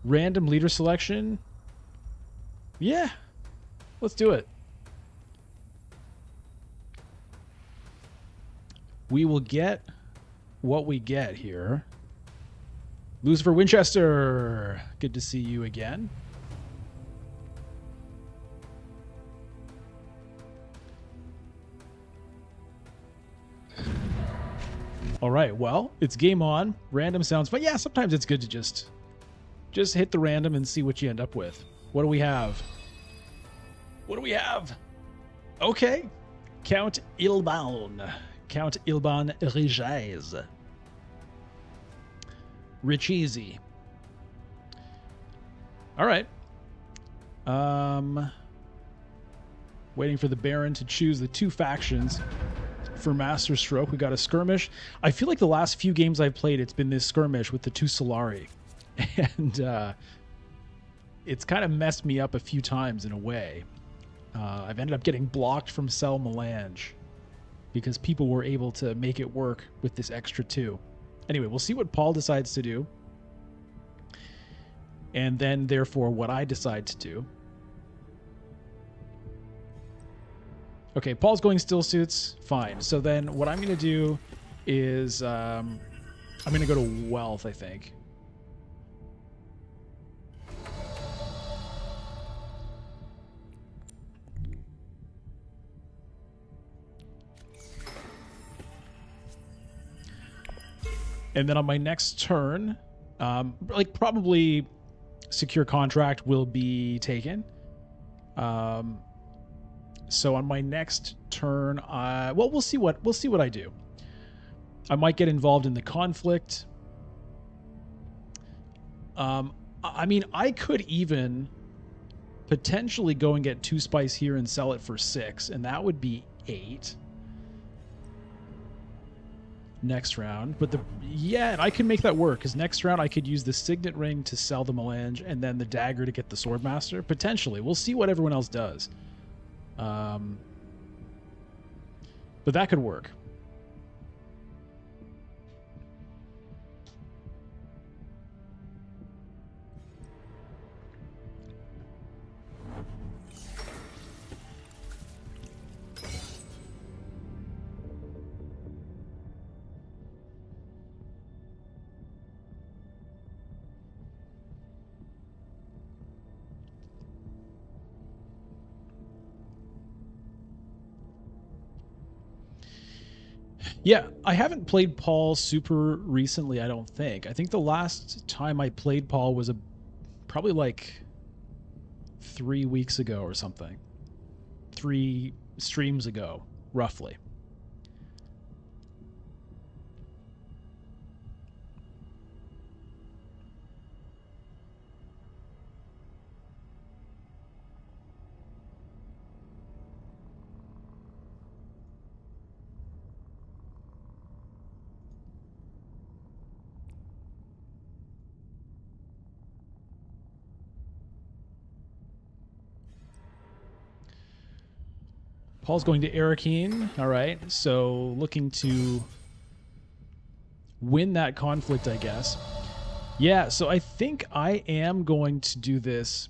Random leader selection. Yeah, let's do it. We will get what we get here. Lucifer Winchester, good to see you again. All right, well, it's game on. Random sounds fun. Yeah, sometimes it's good to just hit the random and see what you end up with. What do we have? What do we have? Okay. Count Ilban. Count Ilban Richese. Richese. All right. Waiting for the Baron to choose the two factions for Master Stroke. We got a skirmish. I feel like the last few games I've played, it's been this skirmish with the two Solari. And it's kind of messed me up a few times in a way. I've ended up getting blocked from Cell Melange because people were able to make it work with this extra 2. Anyway, we'll see what Paul decides to do. And then, therefore, what I decide to do. Okay, Paul's going still suits. Fine. So then what I'm going to do is I'm going to go to wealth, I think. And then on my next turn, like probably secure contract will be taken. So on my next turn, well, we'll see what I do. I might get involved in the conflict. I mean, I could even potentially go and get 2 spice here and sell it for 6, and that would be 8 next round. But yeah, I can make that work, because next round I could use the signet ring to sell the melange and then the dagger to get the swordmaster. Potentially. We'll see what everyone else does. But that could work. Yeah, I haven't played Paul super recently, I don't think. I think the last time I played Paul was probably like 3 weeks ago or something. 3 streams ago, roughly. Paul's going to Arakeen. All right. So looking to win that conflict, I guess. Yeah, so I think I am going to do this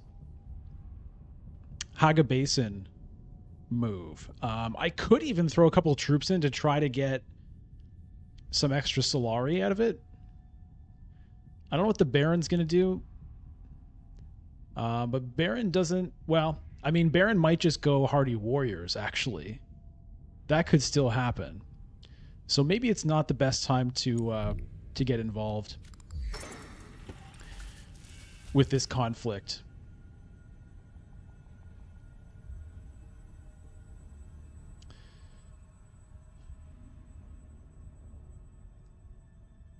Haga Basin move. I could even throw a couple of troops in to try to get some extra Solari out of it. I don't know what the Baron's going to do. But Baron doesn't... Well, I mean, Baron might just go Hardy Warriors, actually. That could still happen. So maybe it's not the best time to get involved with this conflict.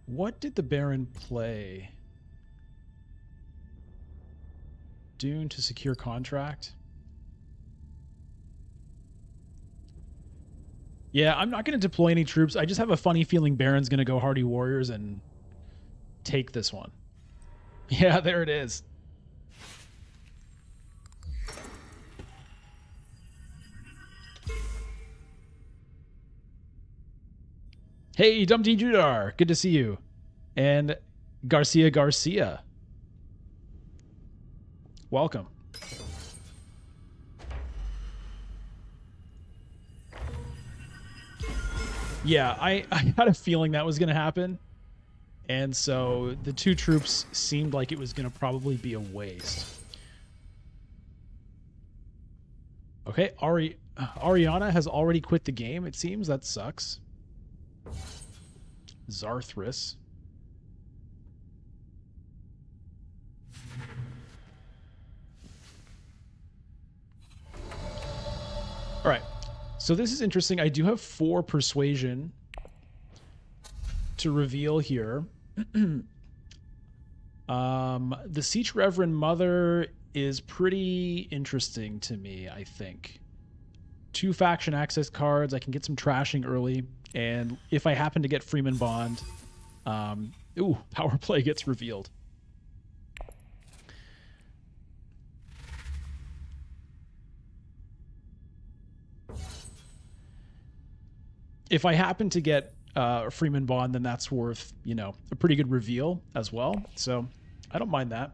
What did the Baron play? Dune to secure contract? Yeah, I'm not going to deploy any troops. I just have a funny feeling Baron's going to go Hardy Warriors and take this one. Yeah, there it is. Hey, Dumpty Judar. Good to see you. And Garcia. Welcome. Yeah, I had a feeling that was going to happen. And so the 2 troops seemed like it was going to probably be a waste. Okay, Ariana has already quit the game, it seems. That sucks. Zarthris. All right. So this is interesting. I do have 4 persuasion to reveal here. The Siege Reverend Mother is pretty interesting to me, I think. 2 faction access cards. I can get some trashing early. And if I happen to get Freeman Bond, power play gets revealed. If I happen to get Freeman Bond, then that's worth, a pretty good reveal as well. So I don't mind that.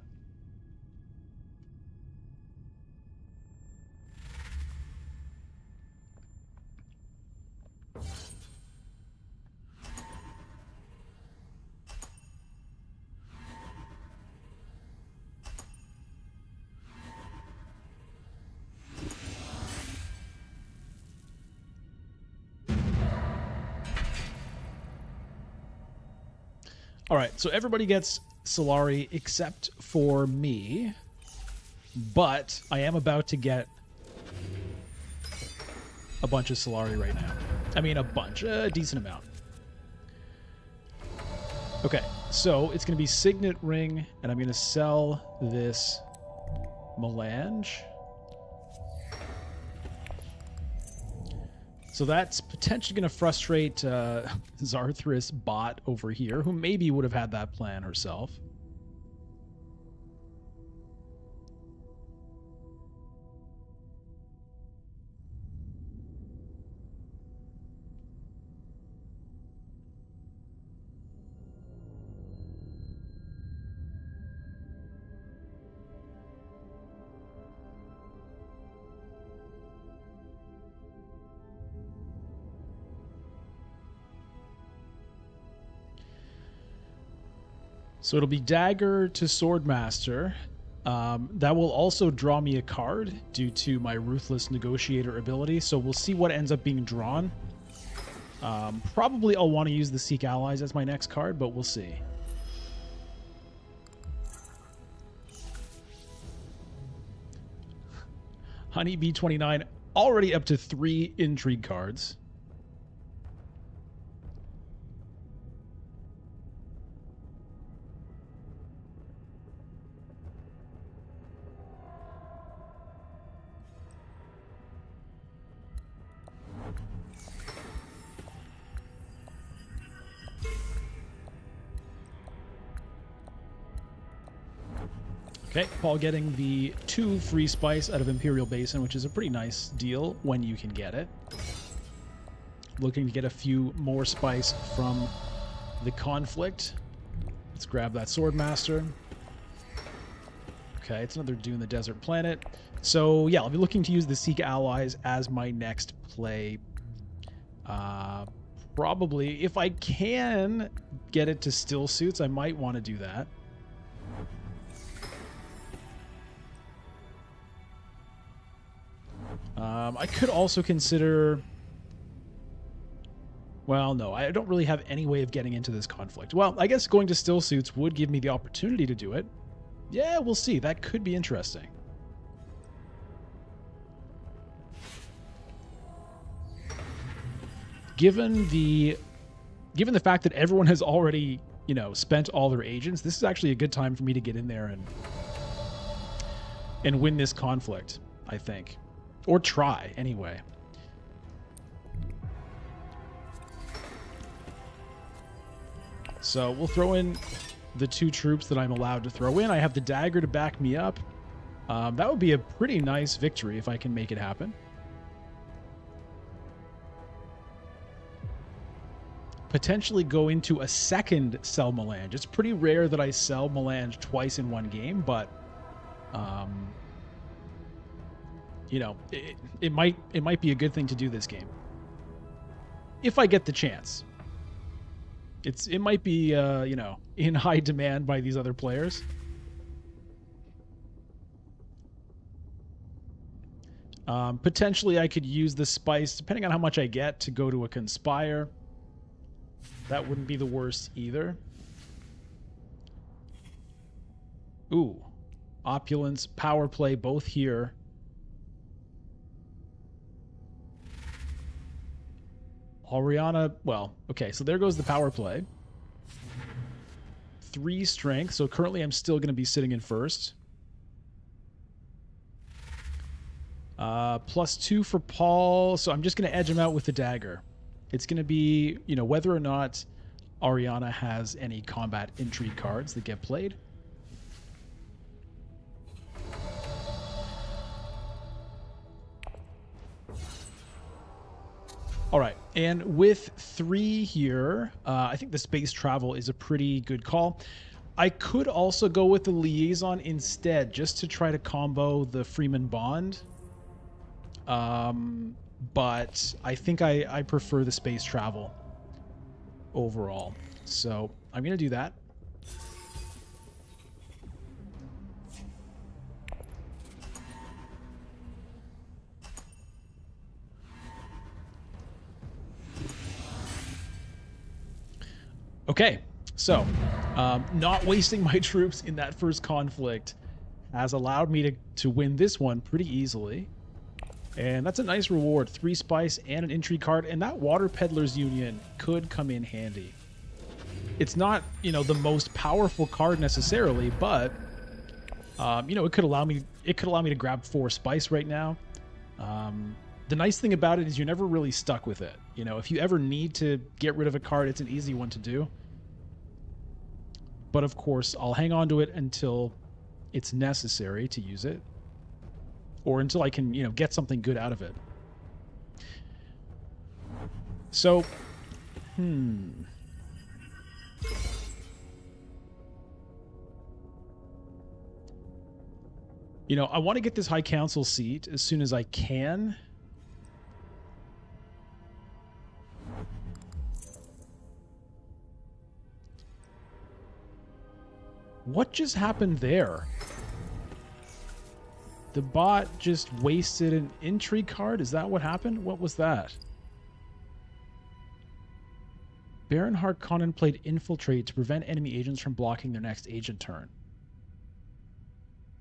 All right, so everybody gets Solari except for me, but I am about to get a bunch of Solari right now. I mean, a decent amount. Okay, so it's going to be Signet Ring, and I'm going to sell this Melange. So that's potentially going to frustrate Zarthris bot over here, who maybe would have had that plan herself. So it'll be Dagger to Swordmaster. That will also draw me a card due to my Ruthless Negotiator ability. So we'll see what ends up being drawn. Probably I'll want to use the Seek Allies as my next card, but we'll see. Honeybee 29, already up to 3 Intrigue cards. Okay, Paul getting the 2 free spice out of Imperial Basin, which is a pretty nice deal when you can get it. Looking to get a few more spice from the conflict. Let's grab that Swordmaster. Okay, it's another Dune the Desert Planet. So yeah, I'll be looking to use the Seek Allies as my next play. Probably, if I can get it to still suits, I might want to do that. I could also consider... Well, no, I don't really have any way of getting into this conflict. Well, I guess going to still suits would give me the opportunity to do it. Yeah, we'll see. That could be interesting. Given the fact that everyone has already, spent all their agents, this is actually a good time for me to get in there and win this conflict, I think. Or try, anyway. So we'll throw in the 2 troops that I'm allowed to throw in. I have the Dagger to back me up. That would be a pretty nice victory if I can make it happen. Potentially go into a second sell Melange. It's pretty rare that I sell Melange twice in one game, but Um, you know, it might be a good thing to do this game if I get the chance. It might be you know, in high demand by these other players. Potentially, I could use the spice, depending on how much I get, to go to a Conspire. That wouldn't be the worst either. Ooh. Opulence, Power Play, both here. Oriana, well, okay, so there goes the Power Play. 3 Strength, so currently I'm still going to be sitting in first. +2 for Paul, so I'm just going to edge him out with the dagger. It's going to be, you know, whether or not Oriana has any combat intrigue cards that get played. All right, and with 3 here, I think the space travel is a pretty good call. I could also go with the liaison instead, just to try to combo the Freeman Bond. But I think I prefer the space travel overall. So I'm going to do that. Okay, so not wasting my troops in that first conflict has allowed me to win this one pretty easily. And that's a nice reward. 3 spice and an intrigue card. And that Water Peddler's Union could come in handy. It's not, you know, the most powerful card necessarily, but you know, it could allow me to grab 4 spice right now. The nice thing about it is you're never really stuck with it. You know, if you ever need to get rid of a card, it's an easy one to do. But of course, I'll hang on to it until it's necessary to use it. Or until I can, you know, get something good out of it. So, you know, I want to get this High Council seat as soon as I can. What just happened there? The bot just wasted an intrigue card? Is that what happened? What was that? Baron Harkonnen played Infiltrate to prevent enemy agents from blocking their next agent turn.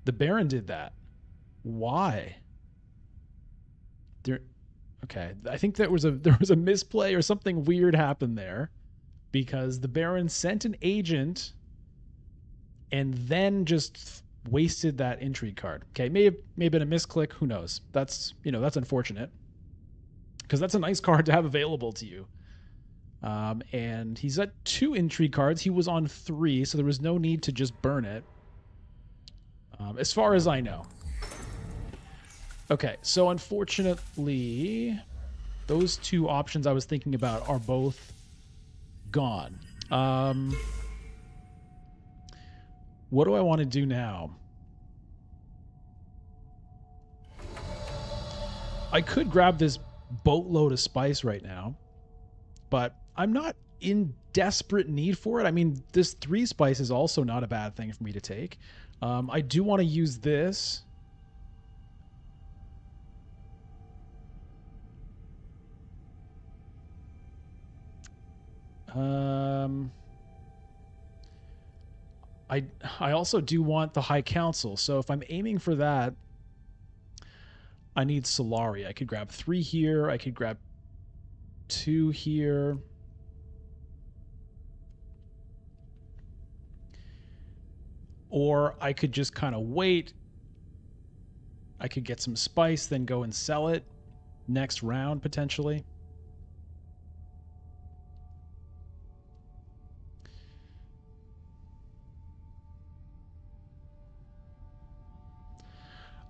The Baron did that. Why? Okay, I think there was a misplay or something weird happened there, because the Baron sent an agent and then just wasted that intrigue card. Okay, may have been a misclick. Who knows? That's, you know, that's unfortunate, because that's a nice card to have available to you. And he's at 2 intrigue cards. He was on 3, so there was no need to just burn it, as far as I know. Okay, so unfortunately, those 2 options I was thinking about are both gone. What do I want to do now? I could grab this boatload of spice right now, but I'm not in desperate need for it. I mean, this 3 spice is also not a bad thing for me to take. I do want to use this. I also do want the High Council, so if I'm aiming for that, I need Solari. I could grab 3 here. I could grab 2 here. Or I could just kind of wait. I could get some spice, then go and sell it next round, potentially.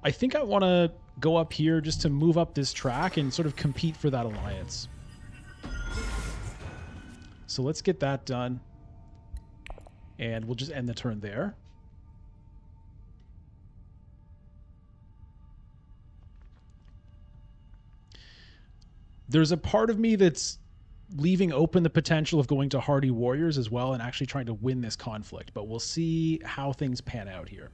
I think I want to go up here just to move up this track and sort of compete for that alliance. So let's get that done. And we'll just end the turn there. There's a part of me that's leaving open the potential of going to Hardy Warriors as well and actually trying to win this conflict, but we'll see how things pan out here.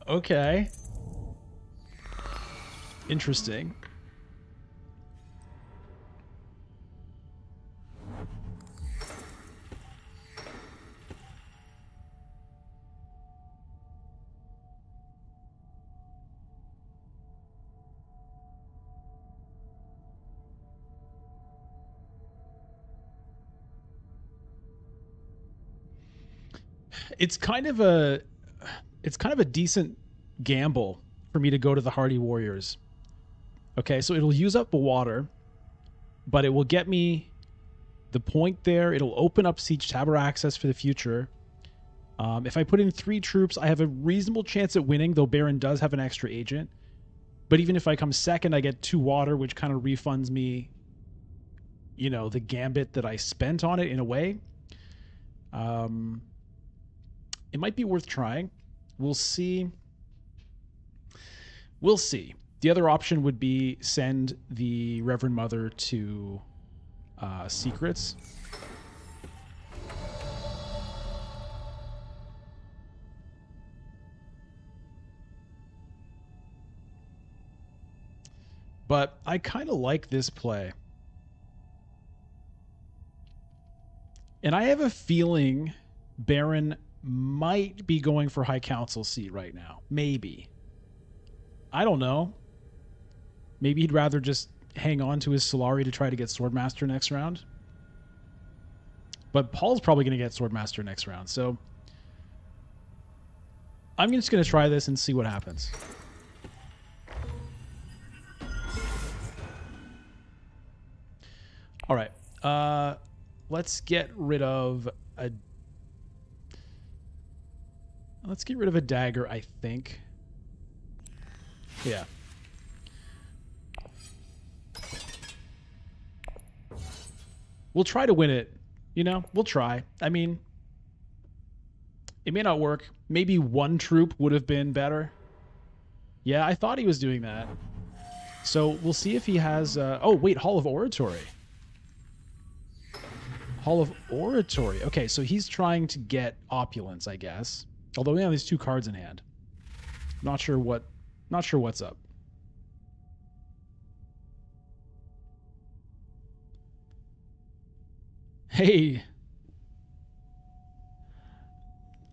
Okay. Interesting. It's kind of a decent gamble for me to go to the Hardy Warriors. Okay, so it'll use up the water, but it will get me the point there. It'll open up Siege Tower access for the future. If I put in 3 troops, I have a reasonable chance at winning, though Baron does have an extra agent. But even if I come second, I get 2 water, which kind of refunds me, you know, the gambit that I spent on it in a way. It might be worth trying. We'll see. We'll see. The other option would be send the Reverend Mother to Secrets. But I kind of like this play. And I have a feeling Baron might be going for High Council seat right now. Maybe. I don't know. Maybe he'd rather just hang on to his Solari to try to get Swordmaster next round. But Paul's probably going to get Swordmaster next round. So I'm just going to try this and see what happens. All right. Let's get rid of a... Let's get rid of a dagger, I think. Yeah. We'll try to win it. You know, we'll try. I mean, it may not work. Maybe 1 troop would have been better. Yeah, I thought he was doing that. So we'll see if he has... oh, wait, Hall of Oratory. Hall of Oratory. Okay, so he's trying to get opulence, I guess. Although we have these 2 cards in hand. Not sure what's up. Hey.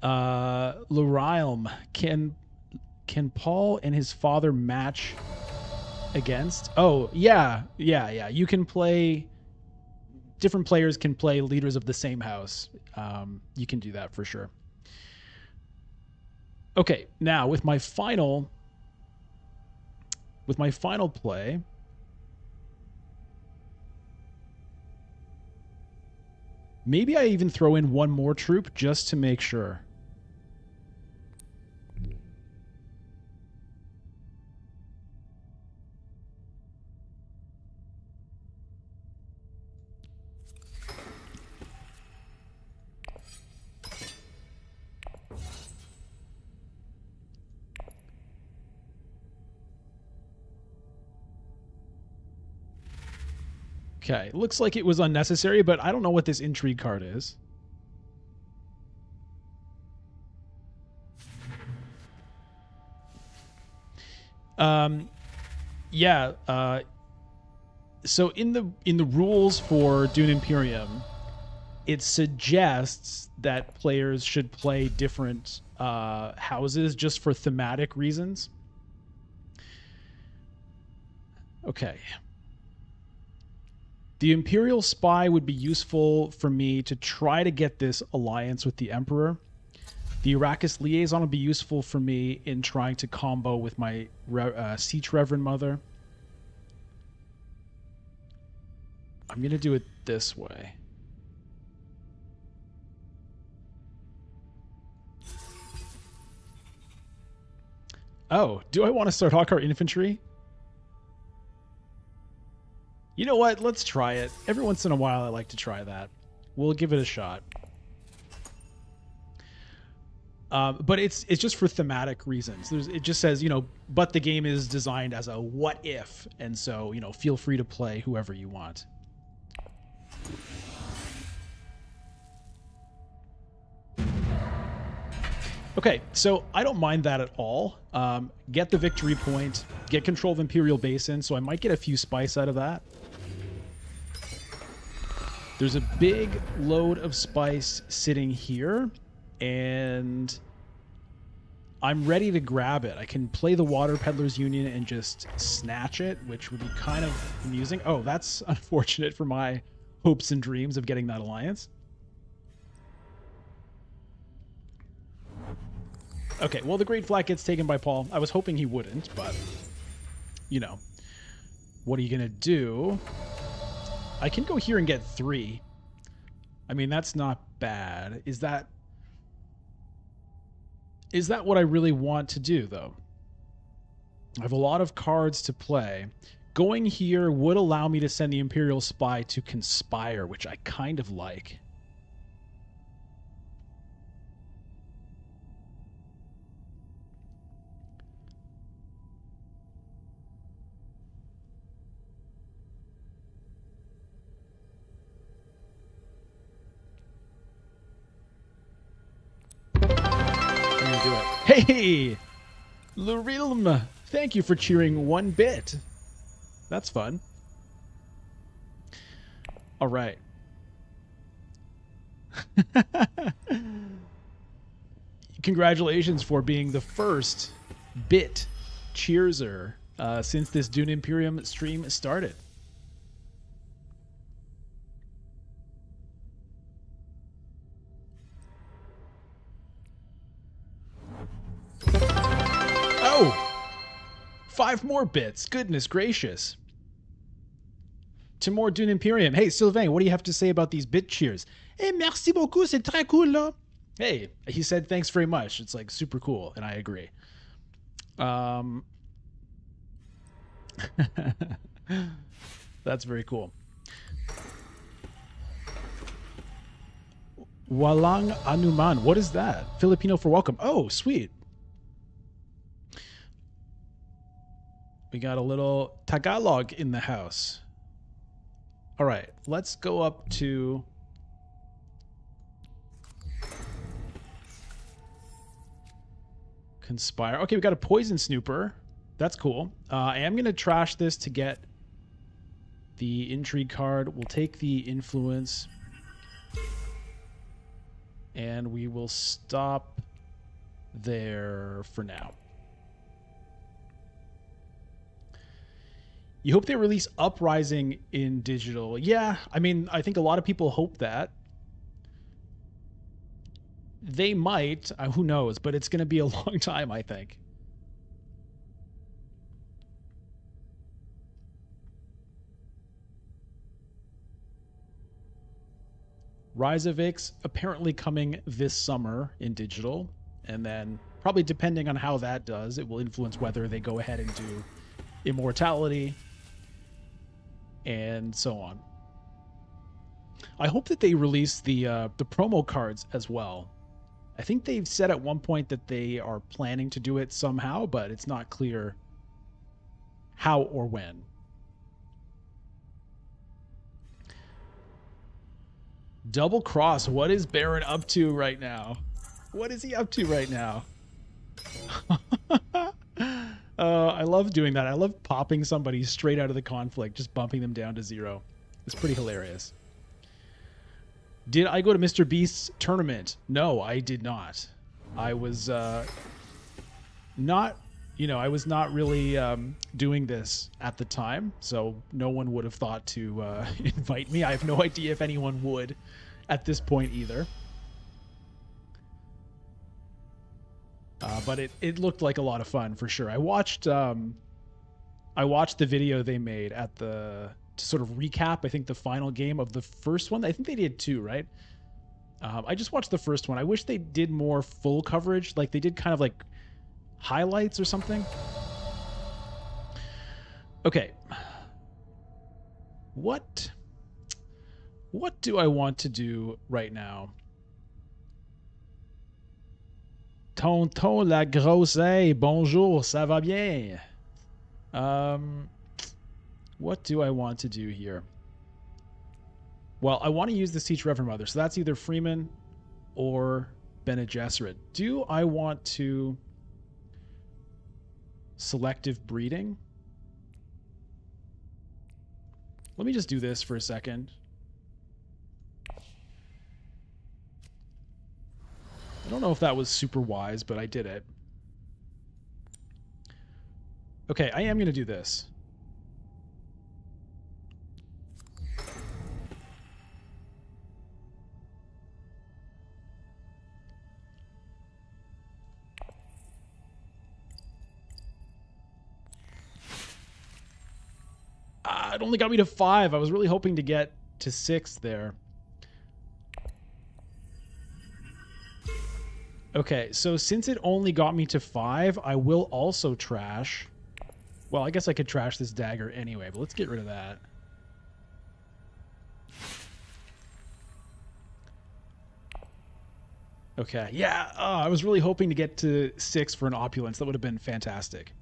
Lurialm. Can Paul and his father match against? Oh, yeah. You can play... Different players can play leaders of the same house. You can do that for sure. Okay, now with my final play, maybe I even throw in 1 more troop just to make sure. Okay, looks like it was unnecessary, but I don't know what this intrigue card is. Yeah, so in the rules for Dune Imperium, it suggests that players should play different houses just for thematic reasons. Okay. The Imperial Spy would be useful for me to try to get this alliance with the Emperor. The Arrakis Liaison would be useful for me in trying to combo with my Siege Reverend Mother. I'm going to do it this way. Oh, do I want to start Hawkar Infantry? You know what? Let's try it. Every once in a while, I like to try that. We'll give it a shot. But it's just for thematic reasons. It just says, but the game is designed as a what if, and so, feel free to play whoever you want. Okay, so I don't mind that at all. Get the victory point, get control of Imperial Basin, so I might get a few spice out of that. There's a big load of spice sitting here, and I'm ready to grab it. I can play the Water Peddlers Union and just snatch it, which would be kind of amusing. Oh, that's unfortunate for my hopes and dreams of getting that alliance. Okay, well, the Great Flag gets taken by Paul. I was hoping he wouldn't, but, what are you going to do? I can go here and get 3. I mean, that's not bad. Is that what I really want to do, though? I have a lot of cards to play. Going here would allow me to send the Imperial Spy to conspire, which I kind of like. Hey, Lurilm, thank you for cheering 1 bit. That's fun. All right. Congratulations for being the first bit cheerser since this Dune Imperium stream started. Oh! 5 more bits. Goodness gracious. To more Dune Imperium. Hey, Sylvain, what do you have to say about these bit cheers? Hey, merci beaucoup, c'est très cool, là. Hey, he said thanks very much. It's like super cool, and I agree. That's very cool. Walang Anuman. What is that? Filipino for welcome. Oh, sweet. We got a little Tagalog in the house. All right, let's go up to Conspire. Okay, we got a Poison Snooper. That's cool. I am going to trash this to get the Intrigue card. We'll take the Influence. And we will stop there for now. You hope they release Uprising in digital. Yeah, I mean, I think a lot of people hope that. They might. Who knows? But it's going to be a long time, I think. Rise of Ix apparently coming this summer in digital. And then probably depending on how that does, it will influence whether they go ahead and do Immortality and so on. I hope that they release the promo cards as well. I think they've said at one point that they are planning to do it somehow, but it's not clear how or when. Double Cross, what is Baron up to right now? What is he up to right now? I love doing that. I love popping somebody straight out of the conflict, just bumping them down to 0. It's pretty hilarious. Did I go to Mr. Beast's tournament? No, I did not. I was not, I was not really doing this at the time, so no one would have thought to invite me. I have no idea if anyone would at this point either. But it looked like a lot of fun for sure. I watched the video they made at to sort of recap, I think, the final game of the first one. I think they did 2, right? I just watched the first one. I wish they did more full coverage. Like they did kind of like highlights or something. Okay. What do I want to do right now? Tonton la grosse, bonjour, ça va bien? What do I want to do here? Well, I want to use the Siege Reverend Mother, so that's either Freeman or Bene Gesserit. Do I want to selective breeding? Let me just do this for a second. I don't know if that was super wise, but I did it. Okay, I am going to do this. It only got me to 5. I was really hoping to get to 6 there. Okay, so since it only got me to 5, I will also trash. Well, I guess I could trash this dagger anyway, but let's get rid of that. Okay, yeah, I was really hoping to get to 6 for an opulence. That would have been fantastic.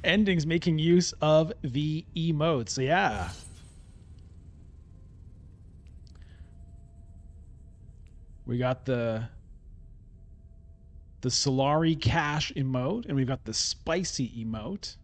Endings making use of the emotes. Yeah. We got the Solari Cash emote, and we've got the Spicy emote.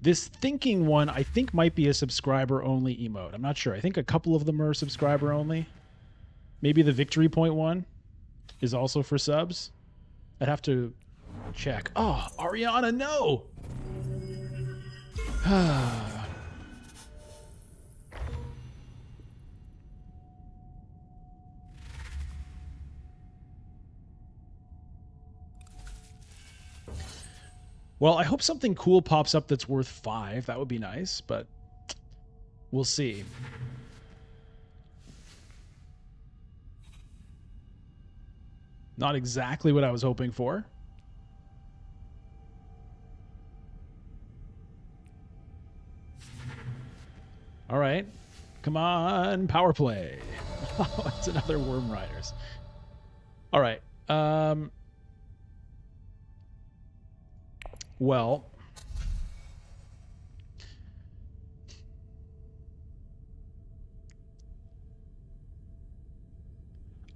This thinking one, I think, might be a subscriber-only emote. I'm not sure. I think a couple of them are subscriber-only. Maybe the victory point one is also for subs. I'd have to check. Oh, Ariana, no! Well, I hope something cool pops up that's worth 5. That would be nice, but we'll see. Not exactly what I was hoping for. All right. Come on, power play. Oh, it's another Worm Riders. All right. Well,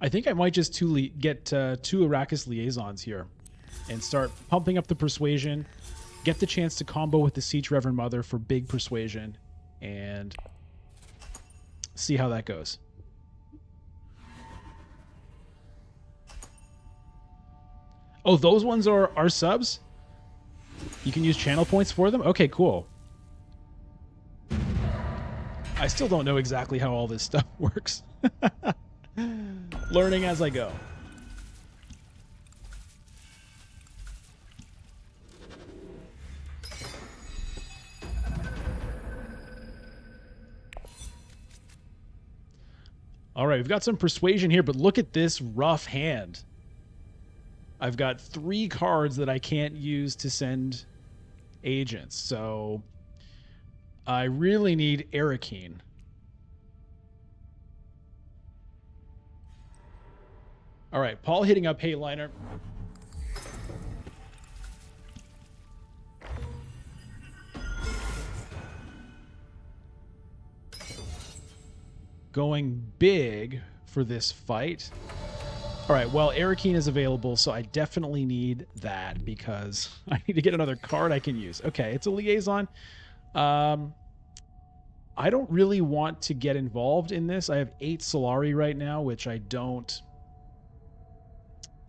I think I might just get 2 Arrakis liaisons here and start pumping up the persuasion, get the chance to combo with the Siege Reverend Mother for big persuasion, and see how that goes. Oh, those ones are subs? You can use channel points for them? Okay, cool. I still don't know exactly how all this stuff works. Learning as I go. All right, we've got some persuasion here, but look at this rough hand. I've got 3 cards that I can't use to send agents, so I really need Arakeen. All right, Paul hitting up Hayliner. Going big for this fight. All right, well, Arakeen is available, so I definitely need that because I need to get another card I can use. Okay, it's a liaison. I don't really want to get involved in this. I have 8 Solari right now, which I don't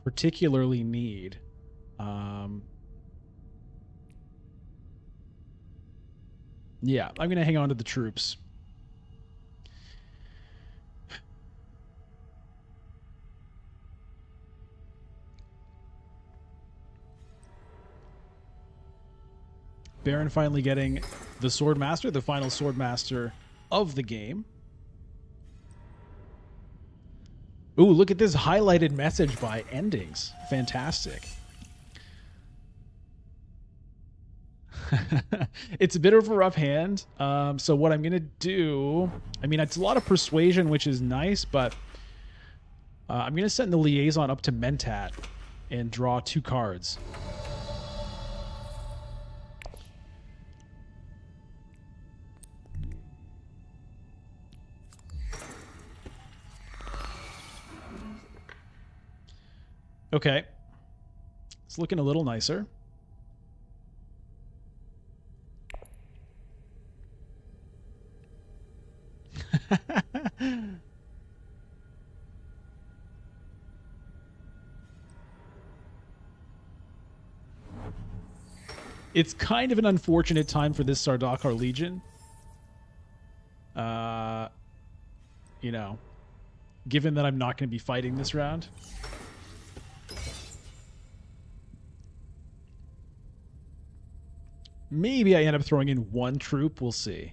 particularly need. Yeah, I'm going to hang on to the troops. Baron finally getting the Swordmaster, the final Swordmaster of the game. Ooh, look at this highlighted message by endings. Fantastic. It's a bit of a rough hand. So what I'm going to do... I mean, it's a lot of persuasion, which is nice, but I'm going to send the liaison up to Mentat and draw 2 cards. Okay. It's looking a little nicer. It's kind of an unfortunate time for this Sardaukar Legion. You know, given that I'm not going to be fighting this round. Maybe I end up throwing in 1 troop. We'll see.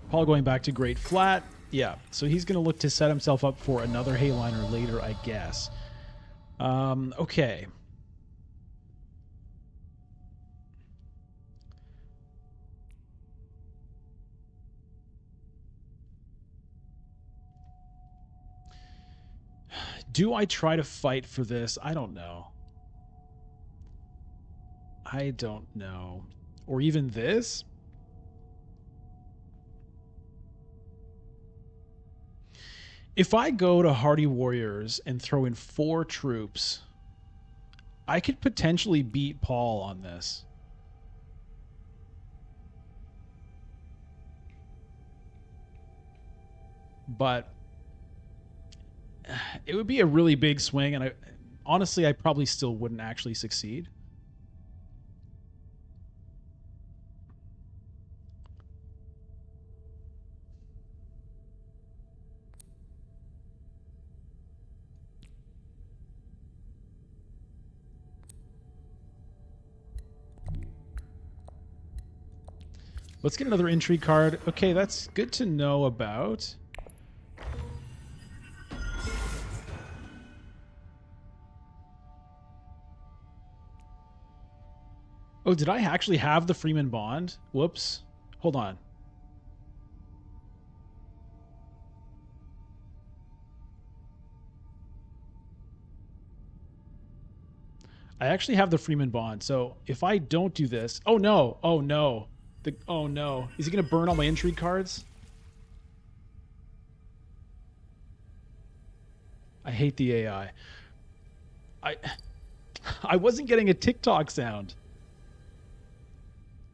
Paul going back to Great Flat. Yeah, so he's going to look to set himself up for another Hayliner later, I guess. Okay. Do I try to fight for this? I don't know. I don't know. Or even this? If I go to Hardy Warriors and throw in 4 troops, I could potentially beat Paul on this. But it would be a really big swing, and honestly, I probably still wouldn't actually succeed. Let's get another intrigue card. Okay, that's good to know about. Oh, did I actually have the Freeman Bond? Whoops. Hold on. I actually have the Freeman Bond, so if I don't do this... Oh, no. Oh, no. Oh, no. Is he going to burn all my intrigue cards? I hate the AI. I wasn't getting a TikTok sound.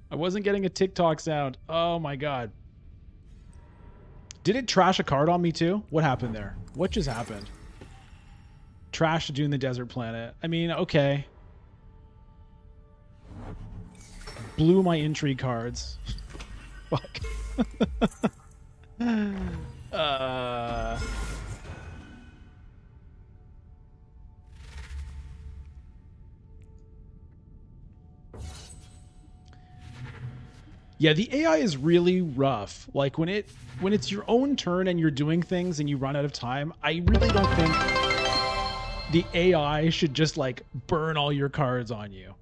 I wasn't getting a TikTok sound. Oh, my God. Did it trash a card on me, too? What happened there? What just happened? Trash Dune the Desert Planet. I mean, okay. Blew my intrigue cards. Fuck. Yeah, the AI is really rough. Like when it's your own turn and you're doing things and you run out of time, I really don't think the AI should just like burn all your cards on you.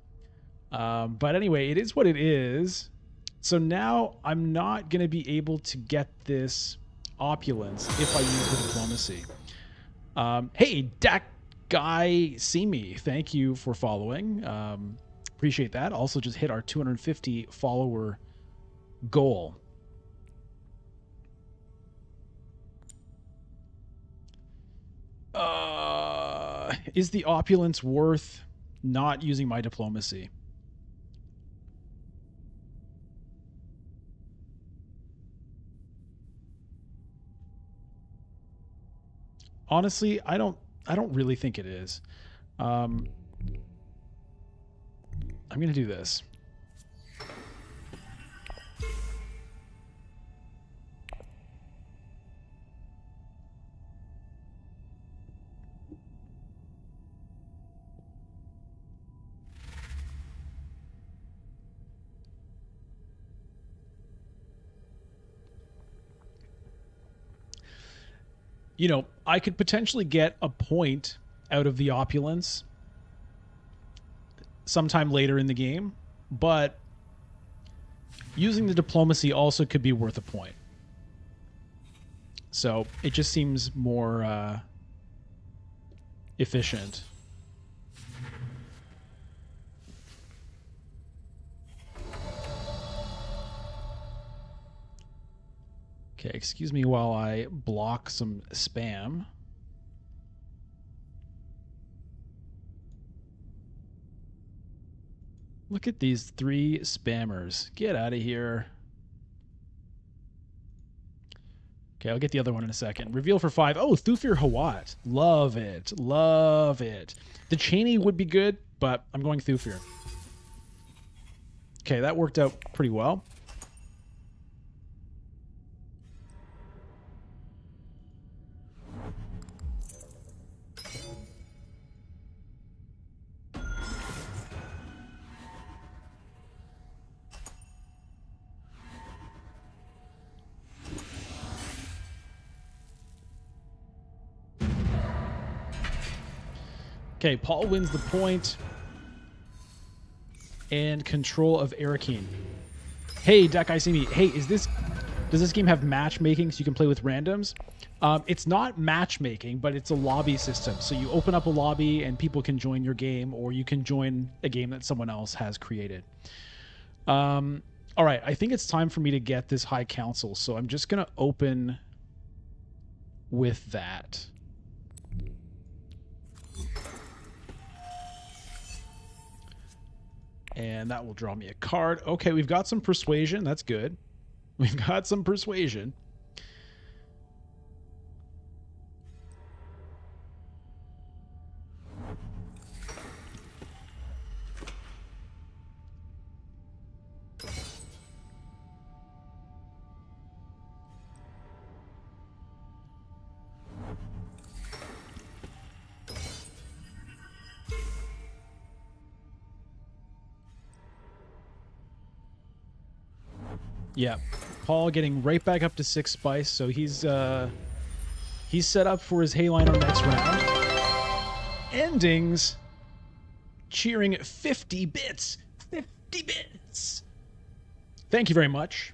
But anyway, it is what it is. So now I'm not going to be able to get this opulence if I use the diplomacy. Hey, Dak Guy See Me, thank you for following. Appreciate that. Also just hit our 250 follower goal. Is the opulence worth not using my diplomacy? Honestly, I don't I don't really think it is. I'm going to do this. You know, I could potentially get a point out of the opulence sometime later in the game, but using the diplomacy also could be worth a point. So it just seems more efficient. Okay, excuse me while I block some spam. Look at these 3 spammers. Get out of here. Okay, I'll get the other one in a second. Reveal for 5. Oh, Thufir Hawat. Love it. Love it. The Cheney would be good, but I'm going Thufir. Okay, that worked out pretty well. Okay, Paul wins the point. And control of Arakeen. Hey, Dak, I see me. Hey, does this game have matchmaking so you can play with randoms? It's not matchmaking, but it's a lobby system. So you open up a lobby and people can join your game, or you can join a game that someone else has created. All right, I think it's time for me to get this High Council. So I'm just going to open with that. And that will draw me a card. Okay, we've got some persuasion. That's good. We've got some persuasion. Yeah, Paul getting right back up to 6 spice, so he's set up for his Hayliner next round. Endings cheering 50 bits. 50 bits. Thank you very much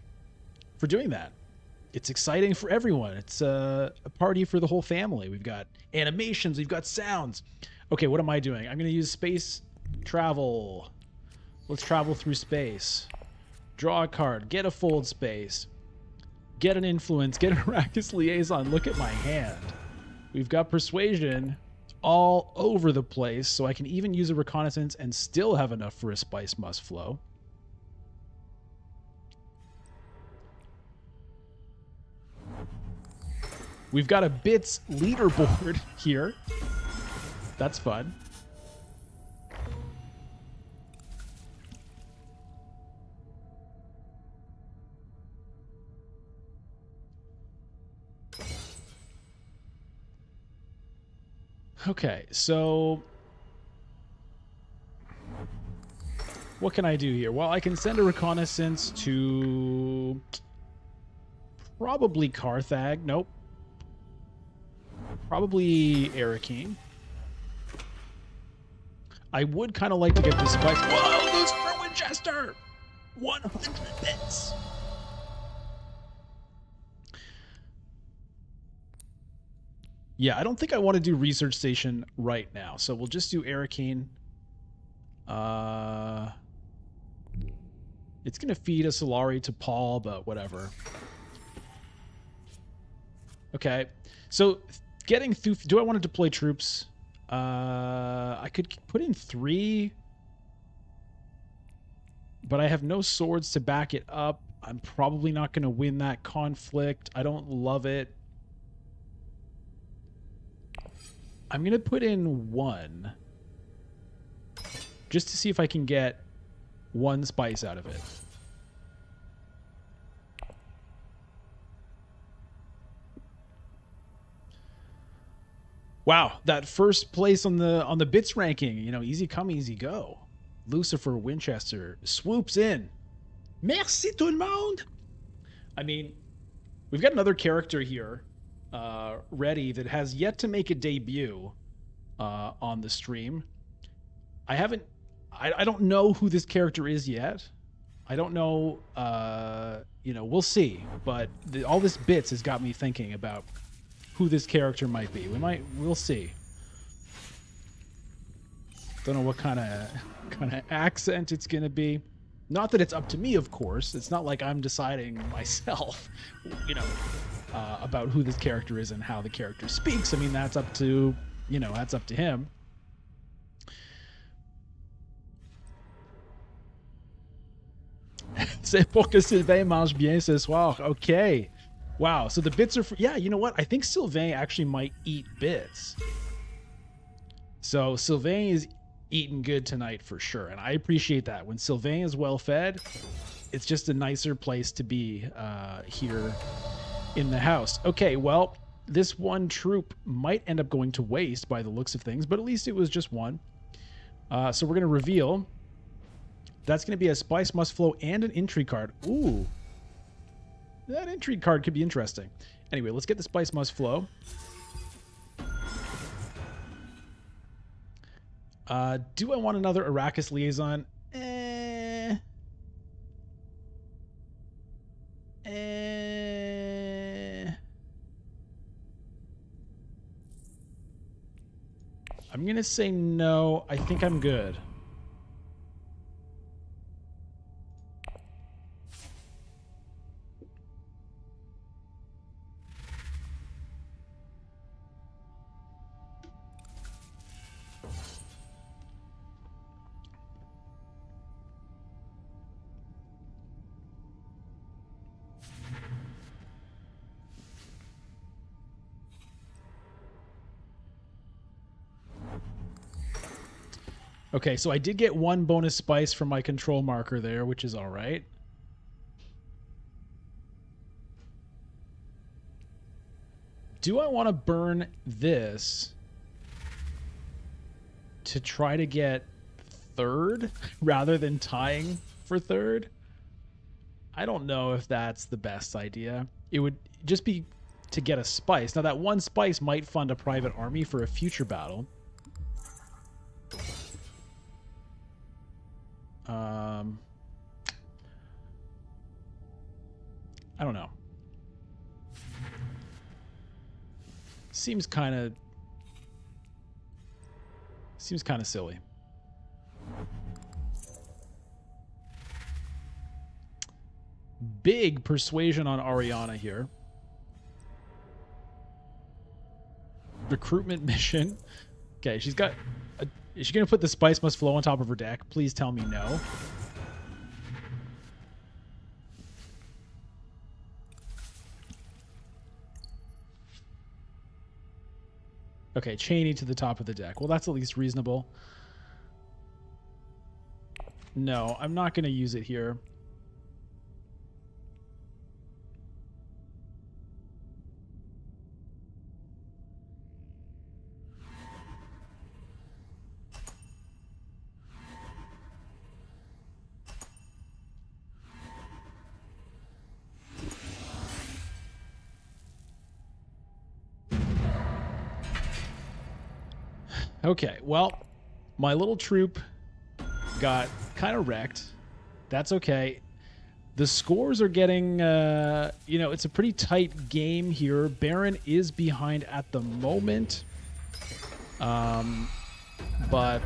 for doing that. It's exciting for everyone. It's a party for the whole family. We've got animations, we've got sounds. Okay, what am I doing? I'm going to use space travel. Let's travel through space. Draw a card, get a fold space, get an influence, get a Arrakis liaison. Look at my hand. We've got persuasion all over the place, so I can even use a reconnaissance and still have enough for a spice must flow. We've got a bits leaderboard here. That's fun. Okay, so what can I do here? Well, I can send a reconnaissance to probably Carthag. Nope. Probably Arakeen. I would kind of like to get this spice. Whoa, those for Winchester! 100 bits! Yeah, I don't think I want to do Research Station right now, so we'll just do Arakeen. It's going to feed a Solari to Paul, but whatever. Okay, so getting through... Do I want to deploy troops? I could put in 3, but I have no swords to back it up. I'm probably not going to win that conflict. I don't love it. I'm going to put in 1 just to see if I can get 1 spice out of it. Wow, that first place on the bits ranking, you know, easy come, easy go. Lucifer Winchester swoops in. Merci tout le monde. I mean, we've got another character here ready that has yet to make a debut on the stream. I don't know who this character is yet. I don't know, you know, we'll see. But all this bits has got me thinking about who this character might be. We'll see. Don't know what kind of accent it's gonna be. Not that it's up to me, of course. It's not like I'm deciding myself, you know, about who this character is and how the character speaks. I mean, that's up to, you know, that's up to him. C'est pour que Sylvain mange bien ce soir. Okay. Wow, so the bits are... yeah, you know what? I think Sylvain actually might eat bits. So Sylvain is eating good tonight for sure, and I appreciate that. When Sylvain is well fed, it's just a nicer place to be here in the house. Okay, well, this 1 troop might end up going to waste by the looks of things, but at least it was just 1. So we're going to reveal. That's going to be a Spice Must Flow and an intrigue card. Ooh. That intrigue card could be interesting. Anyway, let's get the Spice Must Flow. Do I want another Arrakis Liaison? I'm going to say no. I think I'm good. Okay, so I did get 1 bonus spice from my control marker there, which is all right. Do I want to burn this to try to get 3rd rather than tying for 3rd? I don't know if that's the best idea. It would just be to get a spice. Now, that 1 spice might fund a private army for a future battle. I don't know. Seems kind of silly. Big persuasion on Ariana here. Recruitment mission. Okay, she's got a... Is she going to put the Spice Must Flow on top of her deck? Please tell me no. Okay, Cheney to the top of the deck. Well, that's at least reasonable. No, I'm not going to use it here. Okay, well, my little troop got kind of wrecked. That's okay. The scores are getting, you know, it's a pretty tight game here. Baron is behind at the moment. But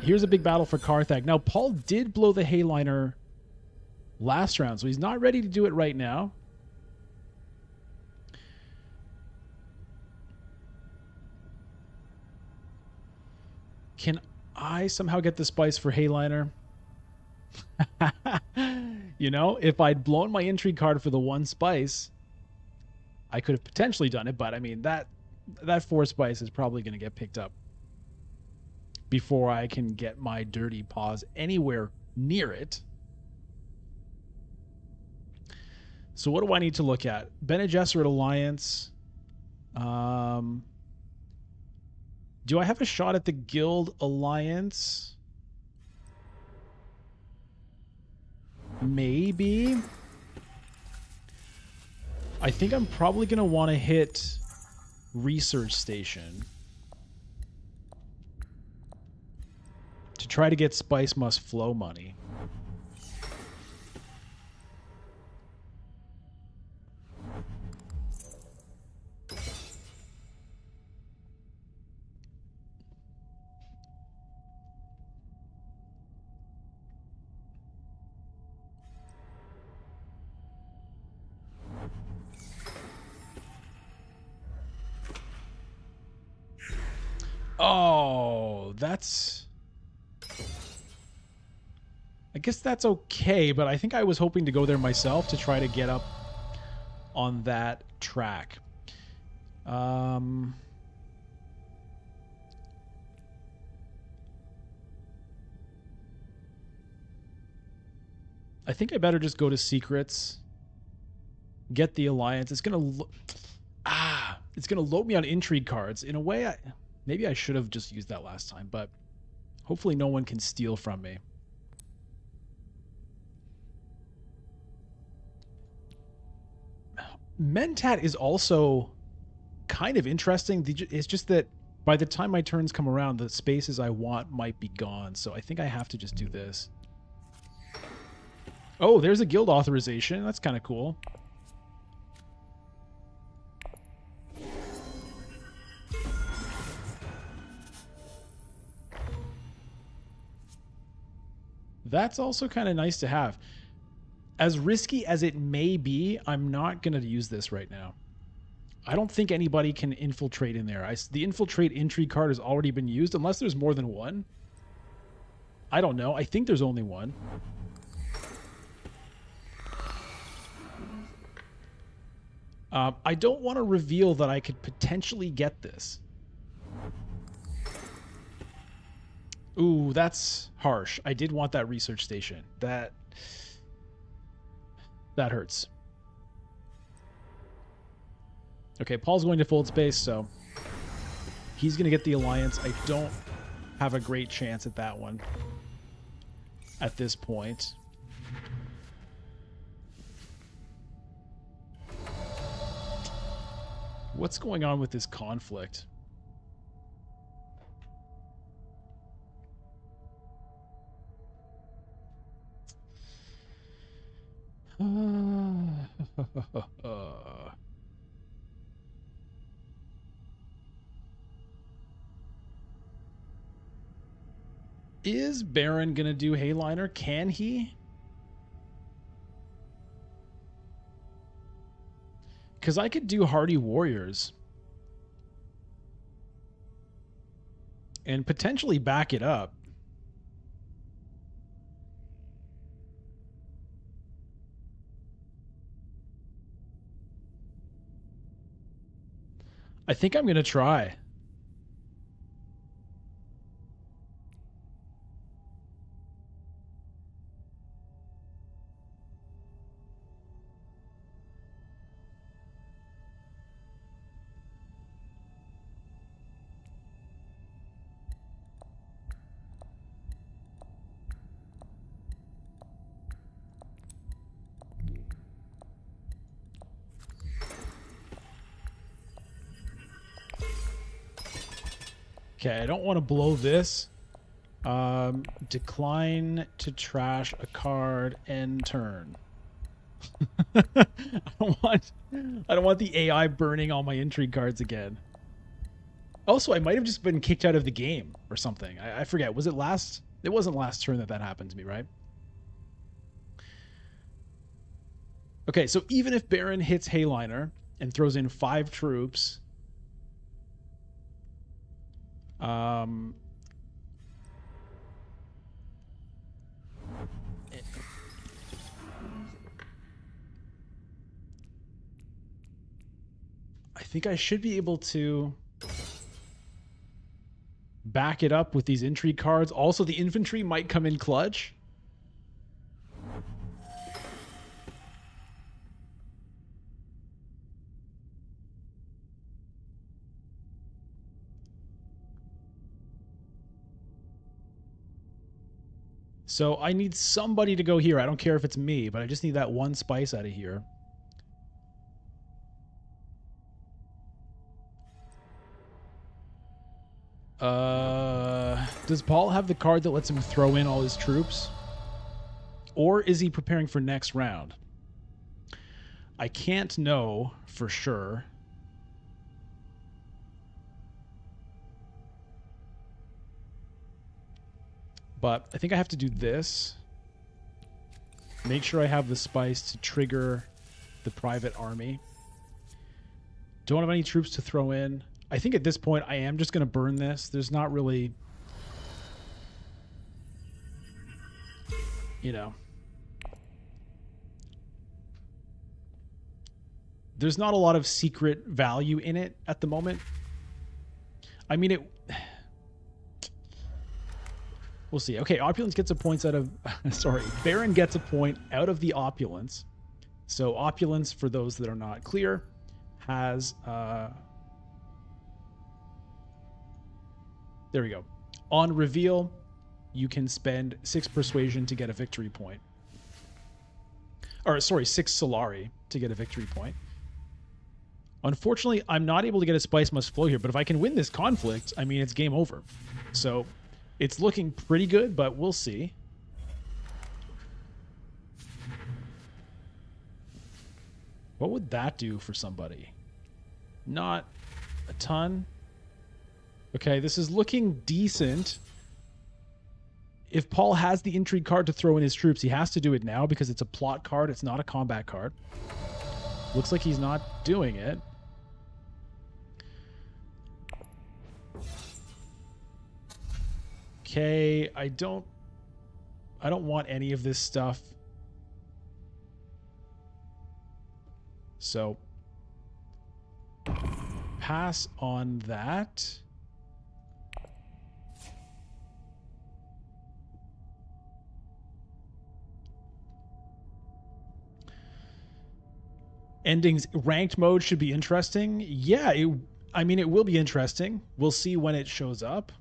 here's a big battle for Carthag. Now, Paul did blow the Hayliner last round, so he's not ready to do it right now. Can I somehow get the spice for Hayliner? You know, if I'd blown my intrigue card for the 1 spice, I could have potentially done it, but I mean, that that 4 spice is probably going to get picked up before I can get my dirty paws anywhere near it. So what do I need to look at? Bene Gesserit Alliance. Do I have a shot at the Guild Alliance? Maybe. I think I'm probably going to want to hit Research Station to try to get Spice Must Flow money. Oh, that's... I guess that's okay, but I think I was hoping to go there myself to try to get up on that track. I think I better just go to Secrets, get the Alliance. It's gonna load me on Intrigue cards. In a way, maybe I should have just used that last time, but hopefully no one can steal from me. Mentat is also kind of interesting. It's just that by the time my turns come around, the spaces I want might be gone. So I think I have to just do this. Oh, there's a guild authorization. That's kind of cool. That's also kind of nice to have. As risky as it may be, I'm not going to use this right now. I don't think anybody can infiltrate in there. The infiltrate intrigue card has already been used, unless there's more than one. I don't know. I think there's only one. I don't want to reveal that I could potentially get this. Ooh, that's harsh. I did want that research station. That hurts. Okay, Paul's going to fold space, so he's going to get the Alliance. I don't have a great chance at that one at this point. What's going on with this conflict? Is Baron gonna do Hayliner? Can he? Because I could do Hardy Warriors and potentially back it up. I think I'm going to try. Okay, I don't want to blow this. Decline to trash a card end turn. I don't want the AI burning all my intrigue cards again. Also, I might have just been kicked out of the game or something. I forget. Was it last? It wasn't last turn that happened to me, right? Okay, so even if Baron hits Hayliner and throws in 5 troops, I think I should be able to back it up with these intrigue cards. Also, the infantry might come in clutch. So I need somebody to go here. I don't care if it's me, but I just need that one spice out of here. Does Paul have the card that lets him throw in all his troops? Or is he preparing for next round? I can't know for sure. But I think I have to do this. Make sure I have the spice to trigger the private army. Don't have any troops to throw in. I think at this point I am just going to burn this. There's not really, you know, there's not a lot of secret value in it at the moment. I mean, we'll see. Okay, Opulence gets a point out of... sorry, Baron gets a point out of the Opulence. So Opulence, for those that are not clear, has... there we go. On reveal, you can spend 6 Persuasion to get a victory point. Or, sorry, 6 Solari to get a victory point. Unfortunately, I'm not able to get a Spice Must Flow here, but if I can win this conflict, I mean, it's game over. So... it's looking pretty good, but we'll see. What would that do for somebody? Not a ton. Okay, this is looking decent. If Paul has the intrigue card to throw in his troops, he has to do it now because it's a plot card. It's not a combat card. Looks like he's not doing it. Okay, I don't want any of this stuff. So pass on that. Endings ranked mode should be interesting. Yeah, I mean, it will be interesting. We'll see when it shows up.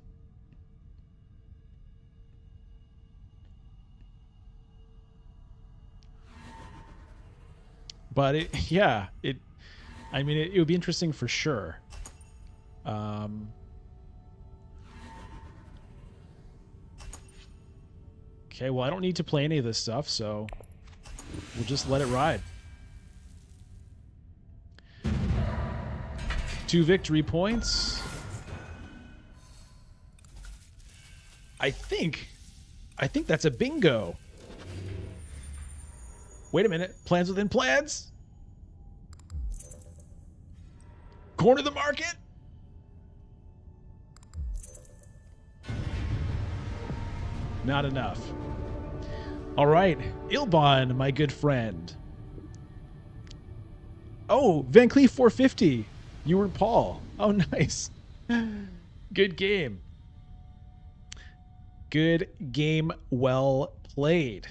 But it would be interesting for sure. Okay, well, I don't need to play any of this stuff, so we'll just let it ride. 2 victory points. I think that's a bingo. Wait a minute. Plans within plans? Corner the market? Not enough. All right. Ilban, my good friend. Oh, Van Cleef 450. You were Paul. Oh, nice. Good game. Good game. Well played.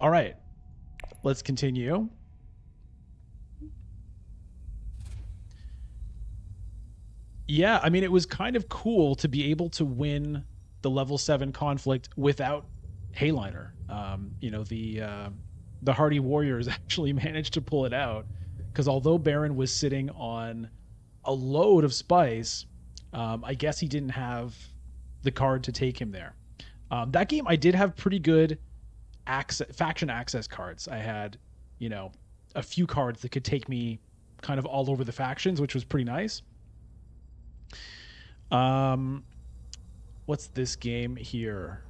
All right, let's continue. Yeah, I mean, it was kind of cool to be able to win the level 7 conflict without Hayliner. You know, the Hardy Warriors actually managed to pull it out because although Baron was sitting on a load of spice, I guess he didn't have the card to take him there. That game, I did have pretty good faction access cards. I had, you know, a few cards that could take me kind of all over the factions, which was pretty nice. What's this game here?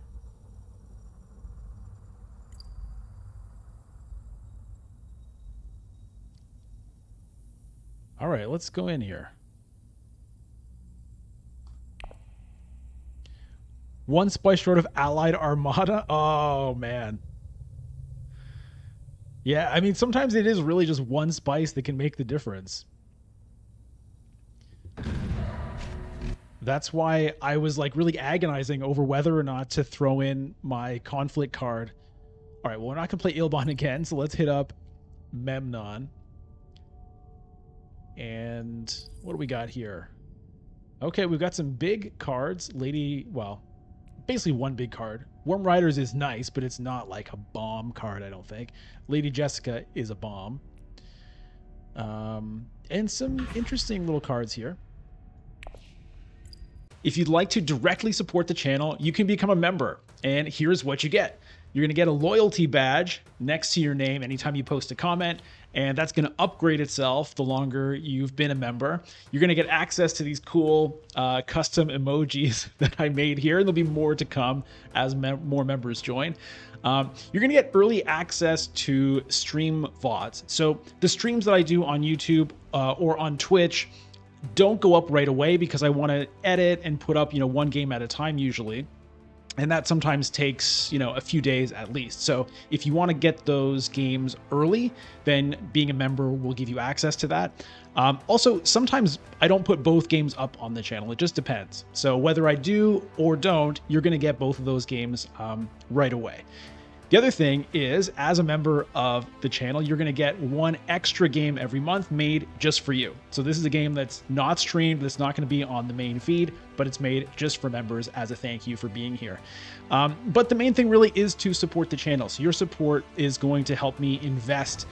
All right, let's go in here. One spice short of allied armada. Oh man. Yeah, I mean, sometimes it is really just one spice that can make the difference. That's why I was like really agonizing over whether or not to throw in my conflict card. All right, well, we're not going to play Ilban again, so let's hit up Memnon. And what do we got here? Okay, we've got some big cards. Well, basically one big card. Worm Riders is nice, but it's not like a bomb card, I don't think. Lady Jessica is a bomb. And some interesting little cards here. If you'd like to directly support the channel, you can become a member. And here's what you get. You're going to get a loyalty badge next to your name anytime you post a comment, and that's going to upgrade itself the longer you've been a member. You're going to get access to these cool custom emojis that I made here, and there'll be more to come as more members join. You're going to get early access to stream VODs. So the streams that I do on YouTube or on Twitch don't go up right away because I want to edit and put up, one game at a time usually. And that sometimes takes, a few days at least. So if you want to get those games early, then being a member will give you access to that. Also, sometimes I don't put both games up on the channel. It just depends. So whether I do or don't, you're going to get both of those games right away. The other thing is, as a member of the channel, you're going to get one extra game every month made just for you. So this is a game that's not streamed, that's not going to be on the main feed, but it's made just for members as a thank you for being here. But the main thing really is to support the channel. So your support is going to help me invest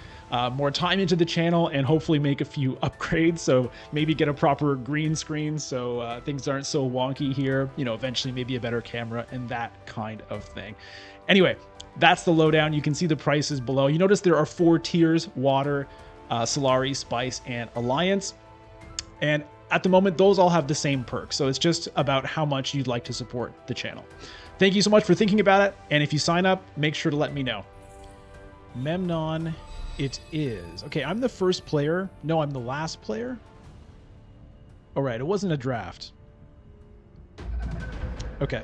more time into the channel and hopefully make a few upgrades. So maybe get a proper green screen so things aren't so wonky here. Eventually maybe a better camera and that kind of thing. Anyway, that's the lowdown. You can see the prices below. You notice there are 4 tiers: Water, Solari, Spice, and Alliance. And at the moment, those all have the same perks. So it's just about how much you'd like to support the channel. Thank you so much for thinking about it. And if you sign up, make sure to let me know. Memnon it is. Okay, I'm the first player. No, I'm the last player. All right, it wasn't a draft. Okay.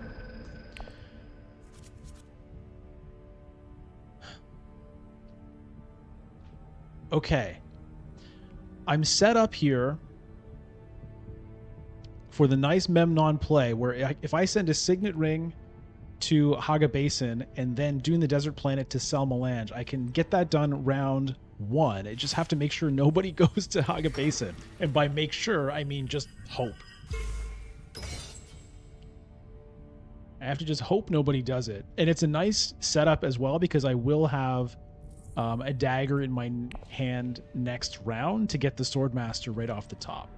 Okay, I'm set up here for the nice Memnon play where if I send a Signet Ring to Haga Basin and then Dune the Desert Planet to Sel Melange, I can get that done round 1. I just have to make sure nobody goes to Haga Basin. And by make sure, I mean just hope. I have to just hope nobody does it. And it's a nice setup as well because I will have a dagger in my hand next round to get the Swordmaster right off the top.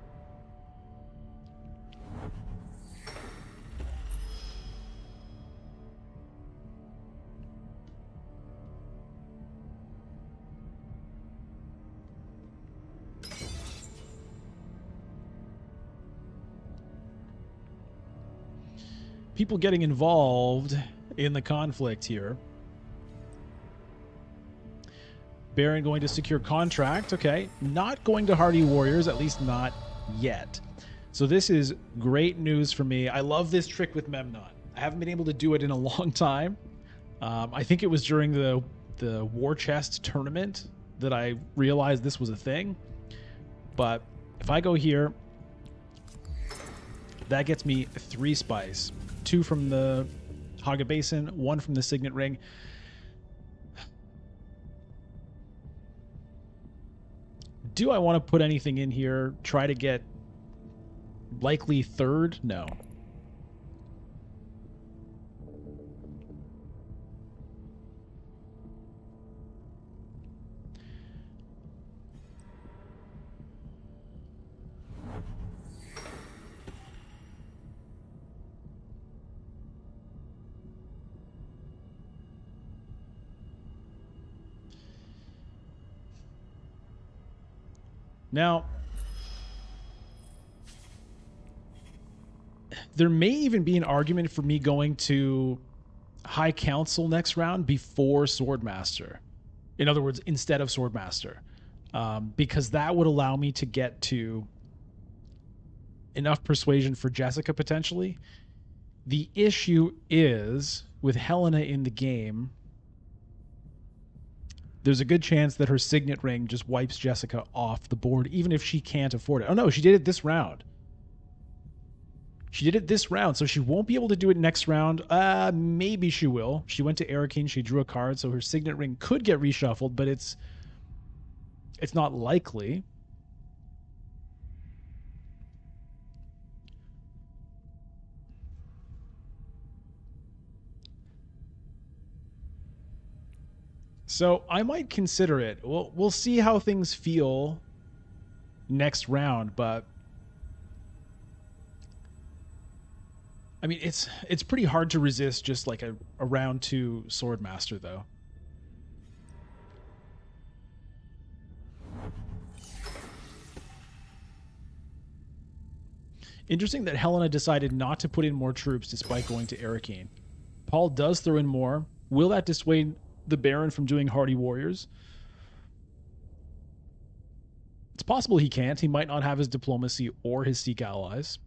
People getting involved in the conflict here. Baron going to secure contract. Okay, not going to Hardy Warriors, at least not yet. So this is great news for me. I love this trick with Memnon. I haven't been able to do it in a long time. I think it was during the War Chest tournament that I realized this was a thing. But if I go here, that gets me 3 spice. 2 from the Haga Basin, 1 from the Signet Ring. Do I want to put anything in here? Try to get likely 3rd? No. Now, there may even be an argument for me going to High Council next round before Swordmaster. In other words, instead of Swordmaster. Because that would allow me to get to enough persuasion for Jessica potentially. The issue is, with Helena in the game, there's a good chance that her signet ring just wipes Jessica off the board, even if she can't afford it. Oh no, she did it this round. She did it this round, so she won't be able to do it next round. Maybe she will. She went to Arrakeen, she drew a card, so her signet ring could get reshuffled, but it's not likely. So I might consider it. We'll see how things feel next round, but I mean it's pretty hard to resist just like a round 2 Swordmaster though. Interesting that Helena decided not to put in more troops despite going to Arrakeen. Paul does throw in more. Will that dissuade the Baron from doing Hardy Warriors? It's possible he can't. He might not have his diplomacy or his Sikh allies.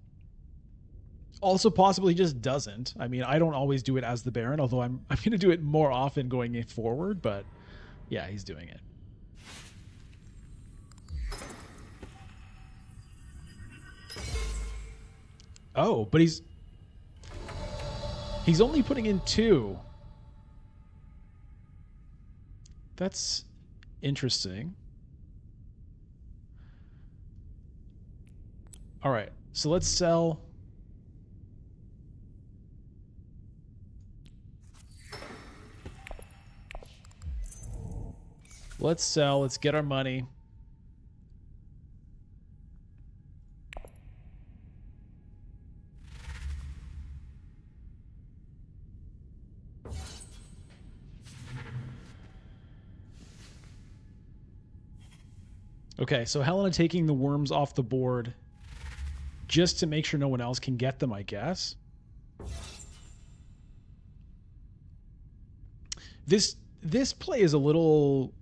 Also possible he just doesn't. I mean, I don't always do it as the Baron, although I'm going to do it more often going forward, but yeah, he's doing it. Oh, but he's only putting in 2. That's interesting. All right, so let's sell. Let's sell. Let's get our money. Okay, so Helena taking the worms off the board just to make sure no one else can get them, I guess. This play is a little...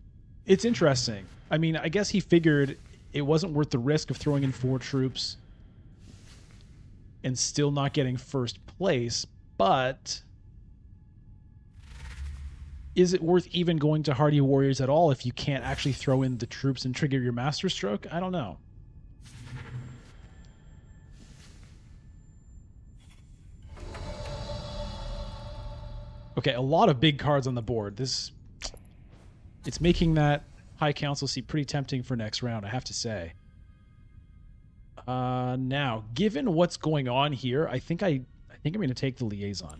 It's interesting. I mean, I guess he figured it wasn't worth the risk of throwing in 4 troops and still not getting first place, but... Is it worth even going to Hardy Warriors at all if you can't actually throw in the troops and trigger your Master Stroke? I don't know. Okay, a lot of big cards on the board. It's making that High Council seat pretty tempting for next round, I have to say. Now, given what's going on here, I think I'm going to take the Liaison.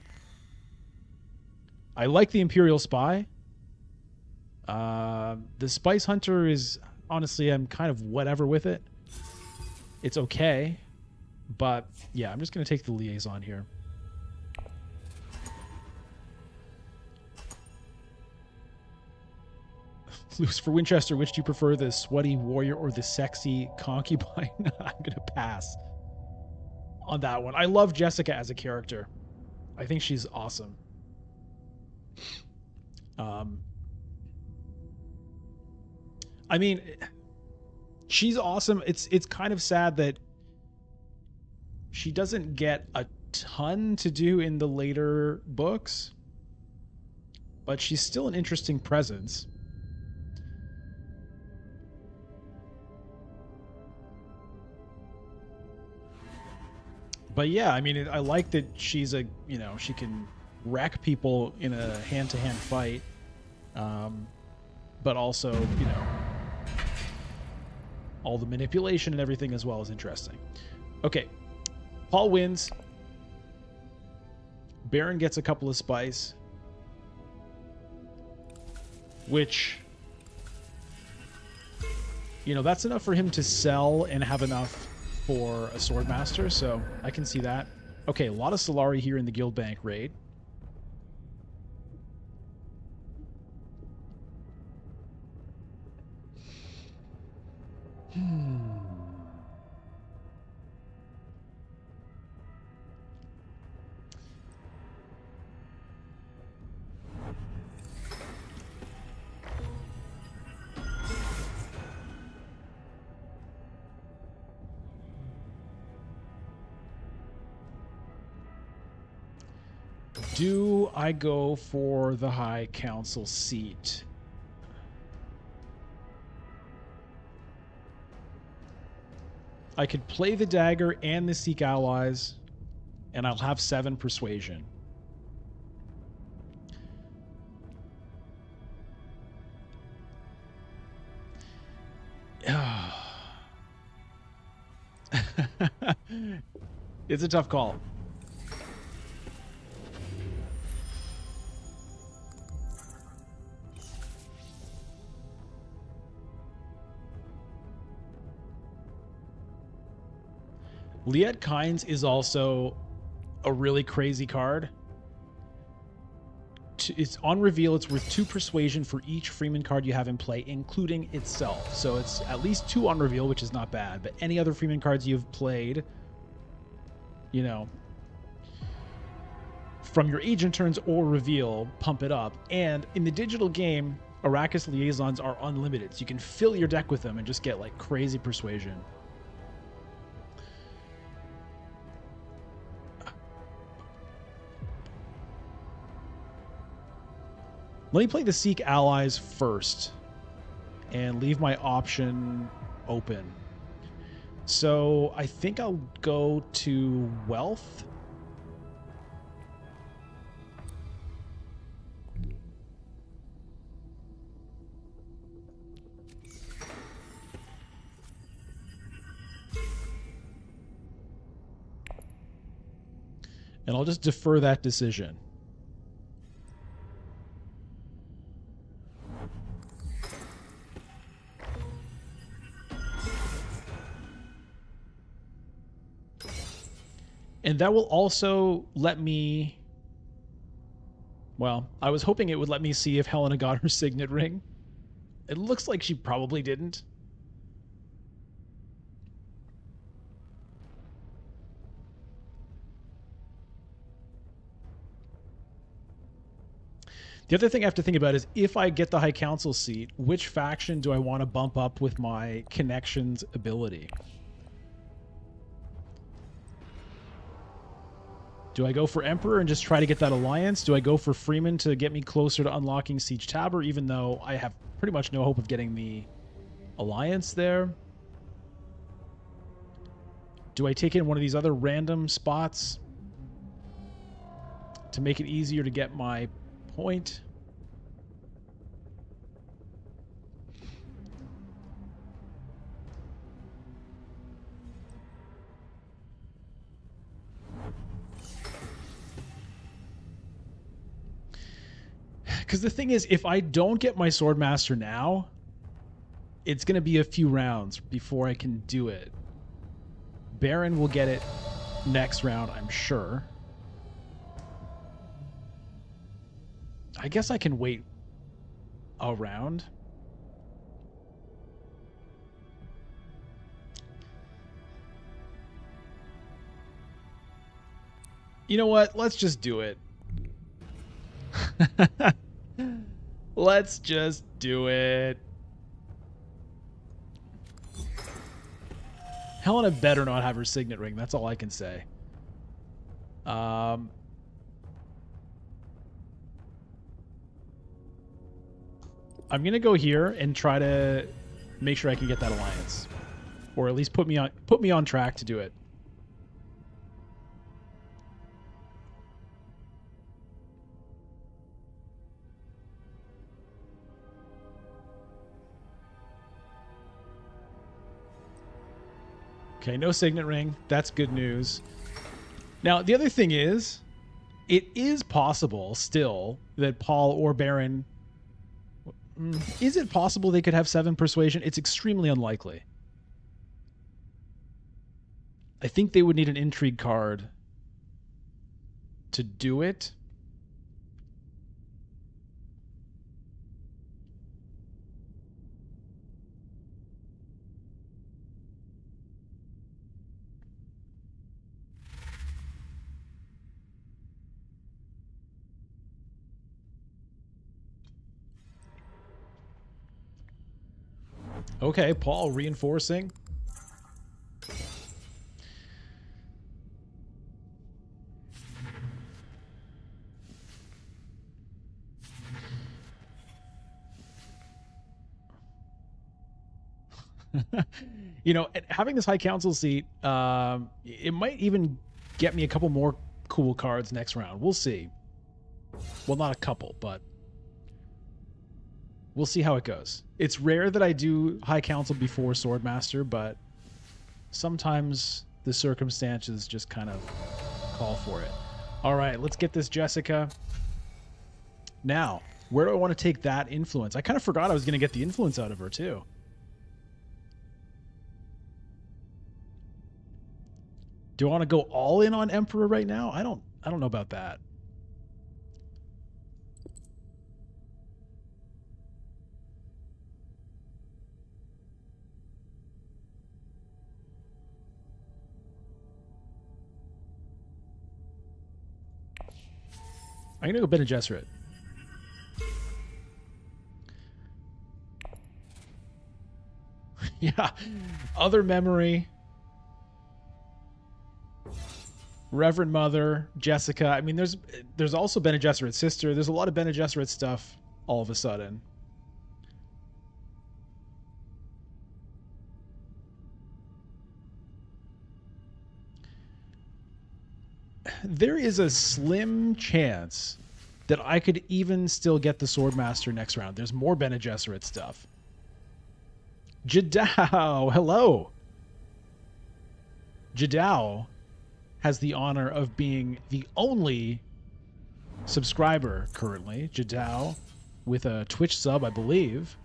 I like the Imperial Spy. The Spice Hunter is, honestly, I'm kind of whatever with it. It's okay. But, yeah, I'm just going to take the Liaison here. Lucifer Winchester, which do you prefer, the sweaty warrior or the sexy concubine? I'm going to pass on that one. I love Jessica as a character. I think she's awesome. I mean, she's awesome. It's kind of sad that she doesn't get a ton to do in the later books, but she's still an interesting presence. But yeah, I mean, I like that she's a, she can wreck people in a hand-to-hand fight, but also, all the manipulation and everything as well is interesting. Okay, Paul wins. Baron gets a couple of spice, which, that's enough for him to sell and have enough for a Swordmaster, so I can see that. Okay, a lot of Solari here in the Guild Bank raid. Do I go for the High Council seat? I could play the dagger and the seek allies, and I'll have 7 persuasion. It's a tough call. Liet Kynes is also a really crazy card. It's on reveal. It's worth 2 persuasion for each Freeman card you have in play, including itself. So it's at least 2 on reveal, which is not bad. But any other Freeman cards you've played, you know, from your agent turns or reveal, pump it up. And in the digital game, Arrakis Liaisons are unlimited. So you can fill your deck with them and just get like crazy persuasion. Let me play the Seek Allies first and leave my option open. So I think I'll go to Wealth. And I'll just defer that decision. And that will also let me... Well, I was hoping it would let me see if Helena got her signet ring. It looks like she probably didn't. The other thing I have to think about is if I get the High Council seat, which faction do I want to bump up with my connections ability? Do I go for Emperor and just try to get that alliance? Do I go for Freeman to get me closer to unlocking Siege Tabor, even though I have pretty much no hope of getting the alliance there? Do I take in one of these other random spots to make it easier to get my point? Because the thing is, if I don't get my Swordmaster now, it's going to be a few rounds before I can do it. Baron will get it next round, I'm sure. I guess I can wait a round. You know what? Let's just do it. Let's just do it. Helena better not have her signet ring. That's all I can say. I'm going to go here and try to make sure I can get that alliance. Or at least put me on track to do it. Okay, no signet ring. That's good news. Now, the other thing is, it is possible still that Paul or Baron... Is it possible they could have 7 persuasion? It's extremely unlikely. I think they would need an intrigue card to do it. Okay, Paul reinforcing. You know, having this High Council seat, it might even get me a couple more cool cards next round. We'll see. Well, not a couple, but we'll see how it goes. It's rare that I do High Council before Swordmaster, but sometimes the circumstances just kind of call for it. All right, let's get this Jessica. Now, where do I want to take that influence? I kind of forgot I was going to get the influence out of her, too. Do I want to go all in on Emperor right now? I don't know about that. I'm going to go Bene Gesserit. Yeah. Other memory. Reverend Mother, Jessica. I mean, there's also Bene Gesserit's sister. There's a lot of Bene Gesserit stuff all of a sudden. There is a slim chance that I could even still get the Swordmaster next round. There's more Bene Gesserit stuff. Jadao, hello. Jadao has the honor of being the only subscriber currently. Jadao, with a Twitch sub, I believe,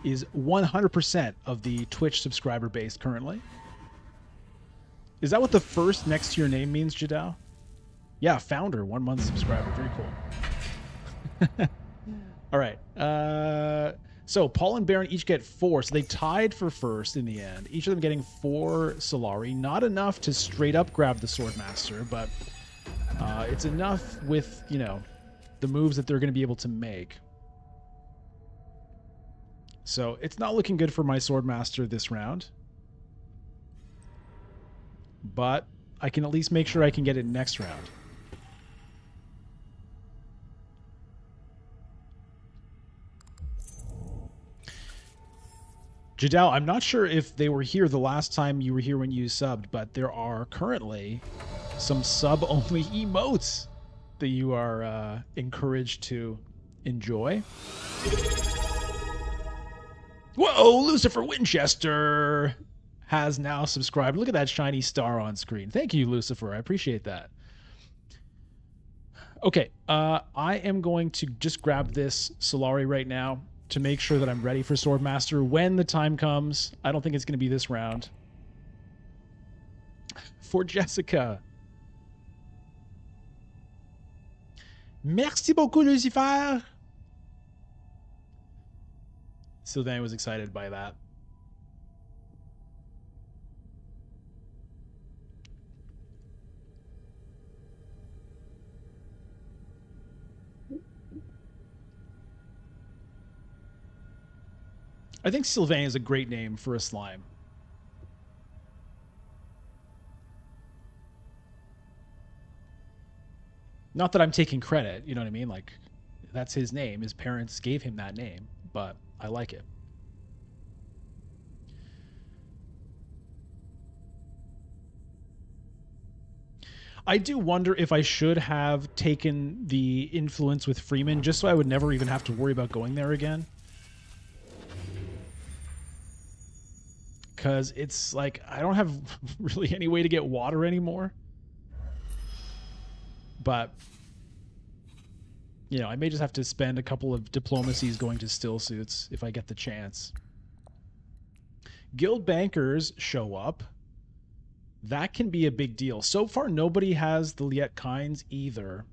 is 100% of the Twitch subscriber base currently. Is that what the first next to your name means, Jadao? Yeah, founder, 1 month subscriber. Very cool. All right. So Paul and Baron each get 4. So they tied for first in the end. Each of them getting 4 Solari. Not enough to straight up grab the Swordmaster, but it's enough with, you know, the moves that they're going to be able to make. So it's not looking good for my Swordmaster this round. But I can at least make sure I can get it next round. Jadal, I'm not sure if they were here the last time you were here when you subbed, but there are currently some sub-only emotes that you are encouraged to enjoy. Whoa, Lucifer Winchester has now subscribed. Look at that shiny star on screen. Thank you, Lucifer. I appreciate that. Okay, I am going to just grab this Solari right now to make sure that I'm ready for Swordmaster when the time comes. I don't think it's going to be this round. For Jessica. Merci beaucoup, Lucifer. Sylvain was excited by that. I think Sylvain is a great name for a slime. Not that I'm taking credit, you know what I mean? Like, that's his name. His parents gave him that name, but I like it. I do wonder if I should have taken the influence with Freeman just so I would never even have to worry about going there again. Because it's like, I don't have really any way to get water anymore. But, you know, I may just have to spend a couple of diplomacies going to still suits if I get the chance. Guild bankers show up. That can be a big deal. So far, nobody has the Liet Kynes either.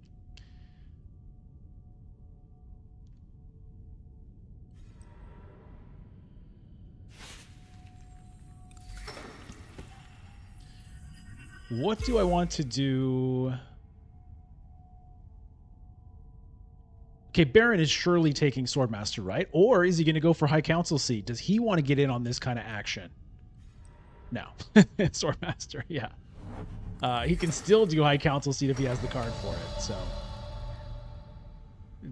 What do I want to do? Okay, Baron is surely taking Swordmaster, right? Or is he going to go for High Council seat? Does he want to get in on this kind of action? No. Swordmaster, yeah. He can still do High Council seat if he has the card for it, so.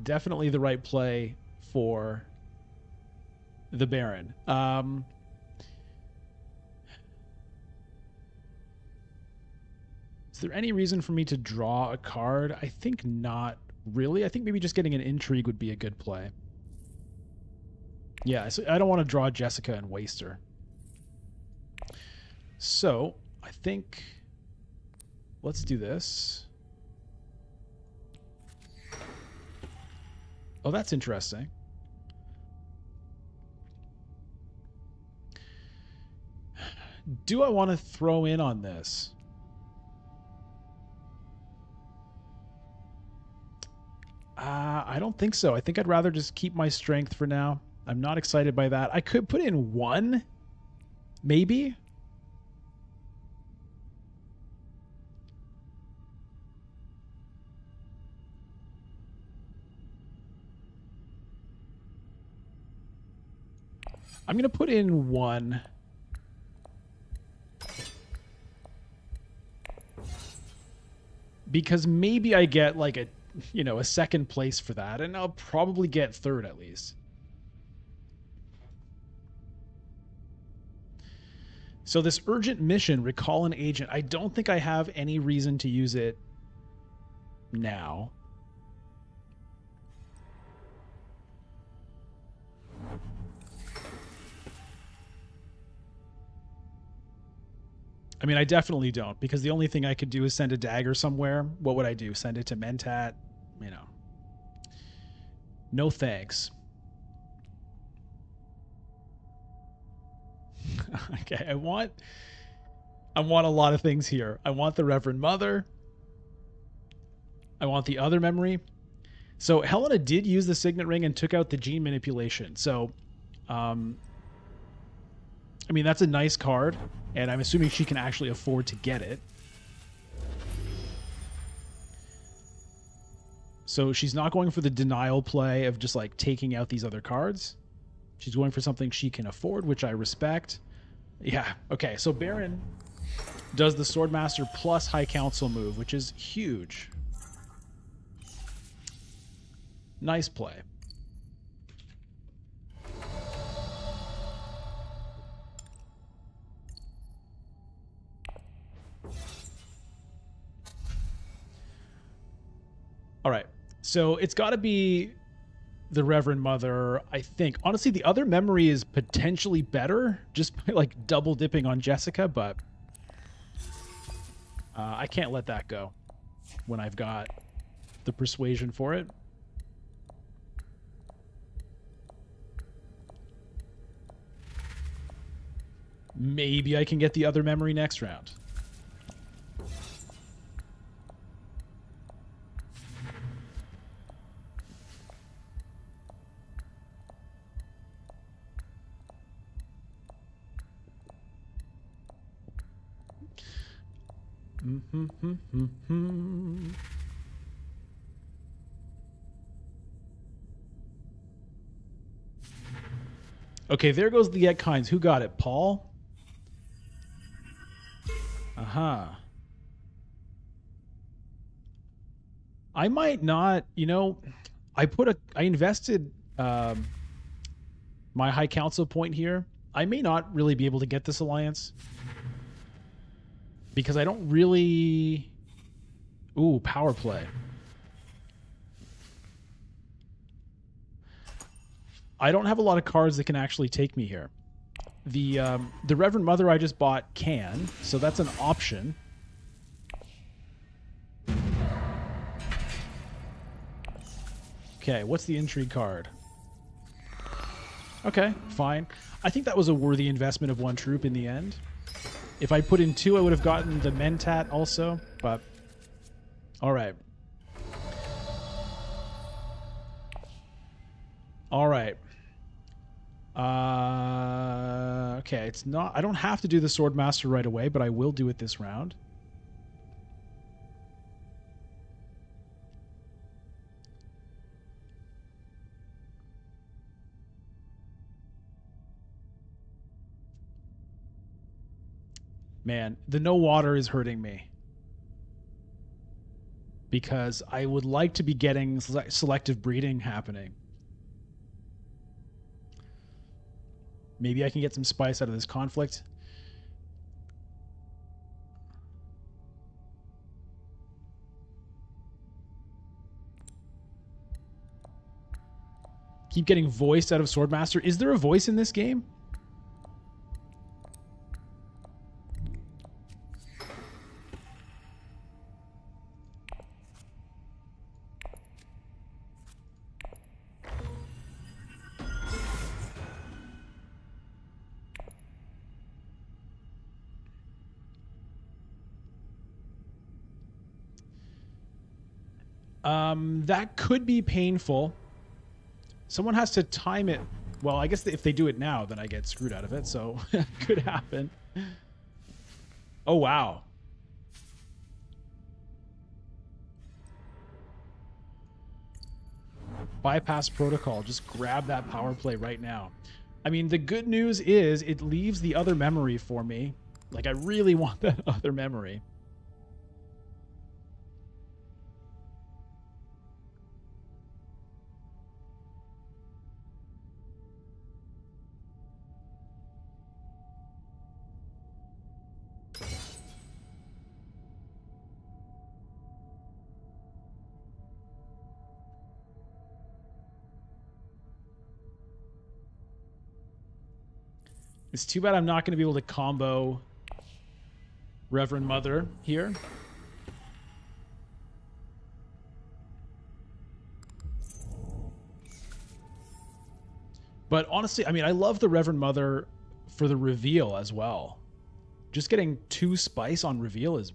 Definitely the right play for the Baron. Is there any reason for me to draw a card? I think not really. I think maybe just getting an intrigue would be a good play. Yeah, so I don't want to draw Jessica and waste her. So I think let's do this. Oh, that's interesting. Do I want to throw in on this? I don't think so. I think I'd rather just keep my strength for now. I'm not excited by that. I could put in one, maybe. I'm going to put in one. Because maybe I get like a second place for that, and I'll probably get third at least. So this urgent mission, recall an agent, I don't think I have any reason to use it now. I mean, I definitely don't, because the only thing I could do is send a dagger somewhere. What would I do? Send it to Mentat? No thanks. Okay, I want a lot of things here. I want the Reverend Mother. I want the other memory. So Helena did use the Signet Ring and took out the gene manipulation. So, I mean, that's a nice card, and I'm assuming she can actually afford to get it. So she's not going for the denial play of just like taking out these other cards. She's going for something she can afford, which I respect. Yeah, okay, so Baron does the Swordmaster plus High Council move, which is huge. Nice play. All right, so it's got to be the Reverend Mother, I think. Honestly, the other memory is potentially better, just by, like, double dipping on Jessica, but I can't let that go when I've got the persuasion for it. Maybe I can get the other memory next round. Okay, there goes the Get Kinds. Who got it? Paul? I might not, I invested my High Council point here. I may not really be able to get this alliance because I don't really... Ooh, power play. I don't have a lot of cards that can actually take me here. The Reverend Mother I just bought can, so that's an option. Okay, what's the intrigue card? Okay, fine. I think that was a worthy investment of one troop in the end. If I put in two, I would have gotten the Mentat also, but... Alright. Alright. Okay, it's not... I don't have to do the Swordmaster right away, but I will do it this round. Man, the no water is hurting me. Because I would like to be getting selective breeding happening. Maybe I can get some spice out of this conflict. Keep getting voiced out of Swordmaster. Is there a voice in this game? That could be painful. Someone has to time it. Well, I guess if they do it now, then I get screwed out of it. So could happen. Oh, wow. Bypass protocol. Just grab that power play right now. I mean, the good news is it leaves the other memory for me. Like, I really want that other memory. It's too bad I'm not going to be able to combo Reverend Mother here. But honestly, I mean, I love the Reverend Mother for the reveal as well. Just getting 2 spice on reveal is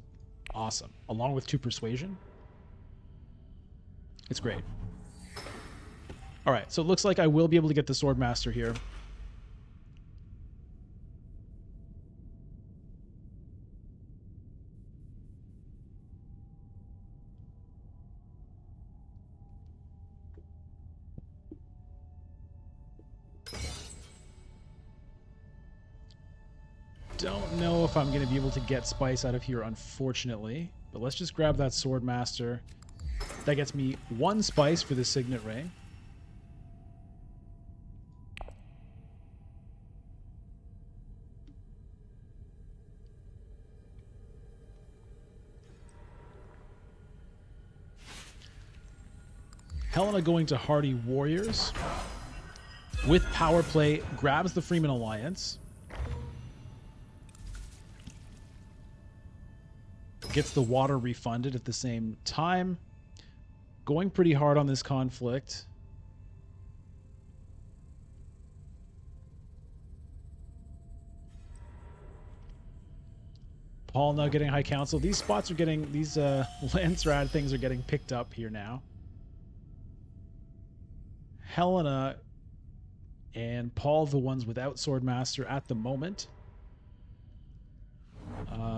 awesome, along with 2 persuasion. It's great. All right, so it looks like I will be able to get the Swordmaster here. Don't know if I'm going to be able to get spice out of here, unfortunately. But let's just grab that Swordmaster. That gets me 1 spice for the Signet Ray. Helena going to Hardy Warriors. With power play, grabs the Freeman Alliance. Gets the water refunded at the same time. Going pretty hard on this conflict. Paul now getting High Council. These spots are getting, these Landsrad things are getting picked up here now. Helena and Paul, the ones without Swordmaster at the moment.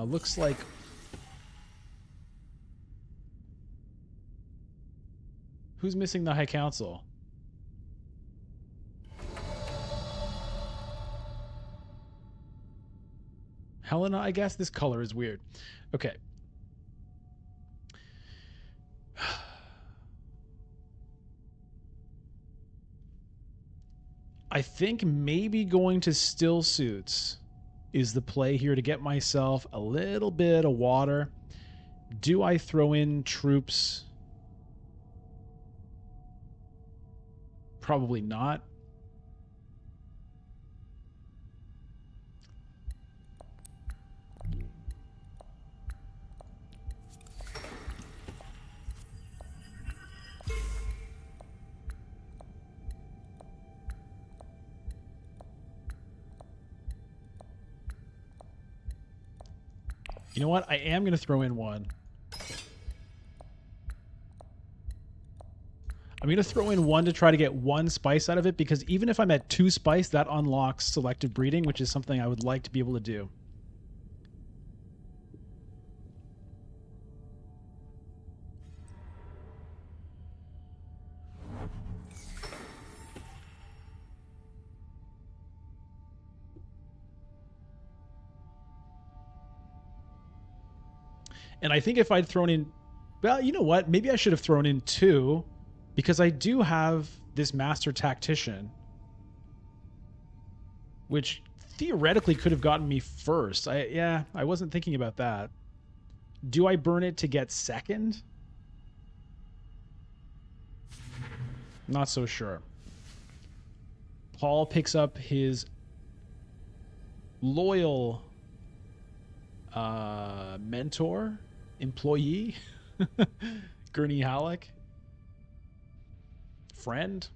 Looks like who's missing the High Council? Helena, I guess. This color is weird. Okay. I think maybe going to Still Suits is the play here to get myself a little bit of water. Do I throw in troops? Probably not. You know what? I am going to throw in 1. I'm going to throw in 1 to try to get 1 spice out of it, because even if I'm at 2 spice, that unlocks selective breeding, which is something I would like to be able to do. And I think if I'd thrown in, well, you know what? Maybe I should have thrown in 2, because I do have this Master Tactician. which theoretically could have gotten me first. Yeah, I wasn't thinking about that. Do I burn it to get second? Not so sure. Paul picks up his loyal mentor, employee, Gurney Halleck, friend.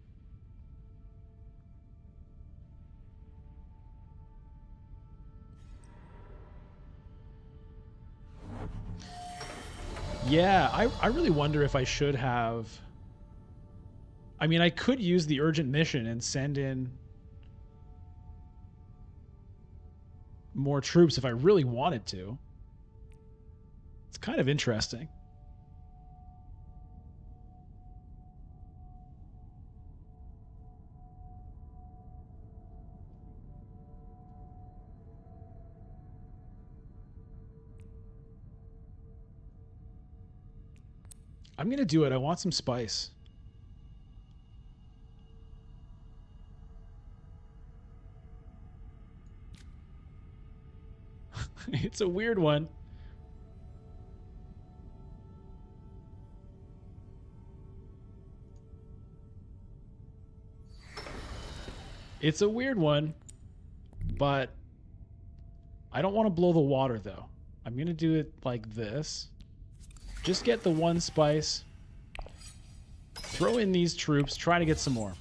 Yeah, I really wonder if I should have... I mean, I could use the urgent mission and send in more troops if I really wanted to. It's kind of interesting. I'm going to do it. I want some spice. It's a weird one. It's a weird one, but I don't want to blow the water, though. I'm going to do it like this. Just get the one spice. Throw in these troops. Try to get some more.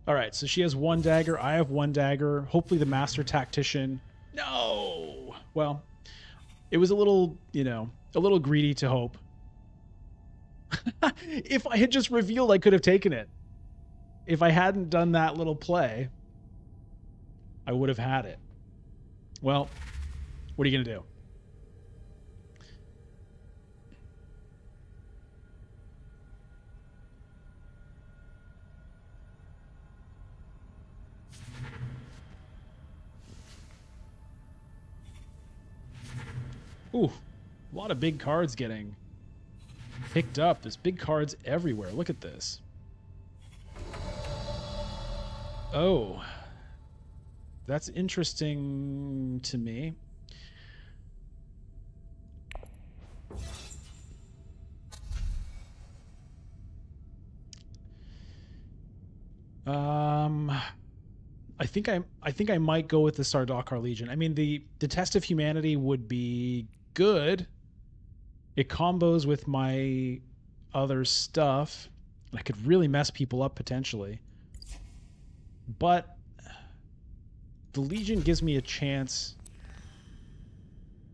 All right, so she has one dagger. I have one dagger. Hopefully the master tactician... No! Well, it was a little, you know, a little greedy to hope. If I had just revealed, I could have taken it. If I hadn't done that little play, I would have had it. Well, what are you going to do? Ooh, a lot of big cards getting picked up. There's big cards everywhere. Look at this. Oh, that's interesting to me. I think I might go with the Sardaukar Legion. I mean, the Test of Humanity would be good. It combos with my other stuff. I could really mess people up potentially. But the Legion gives me a chance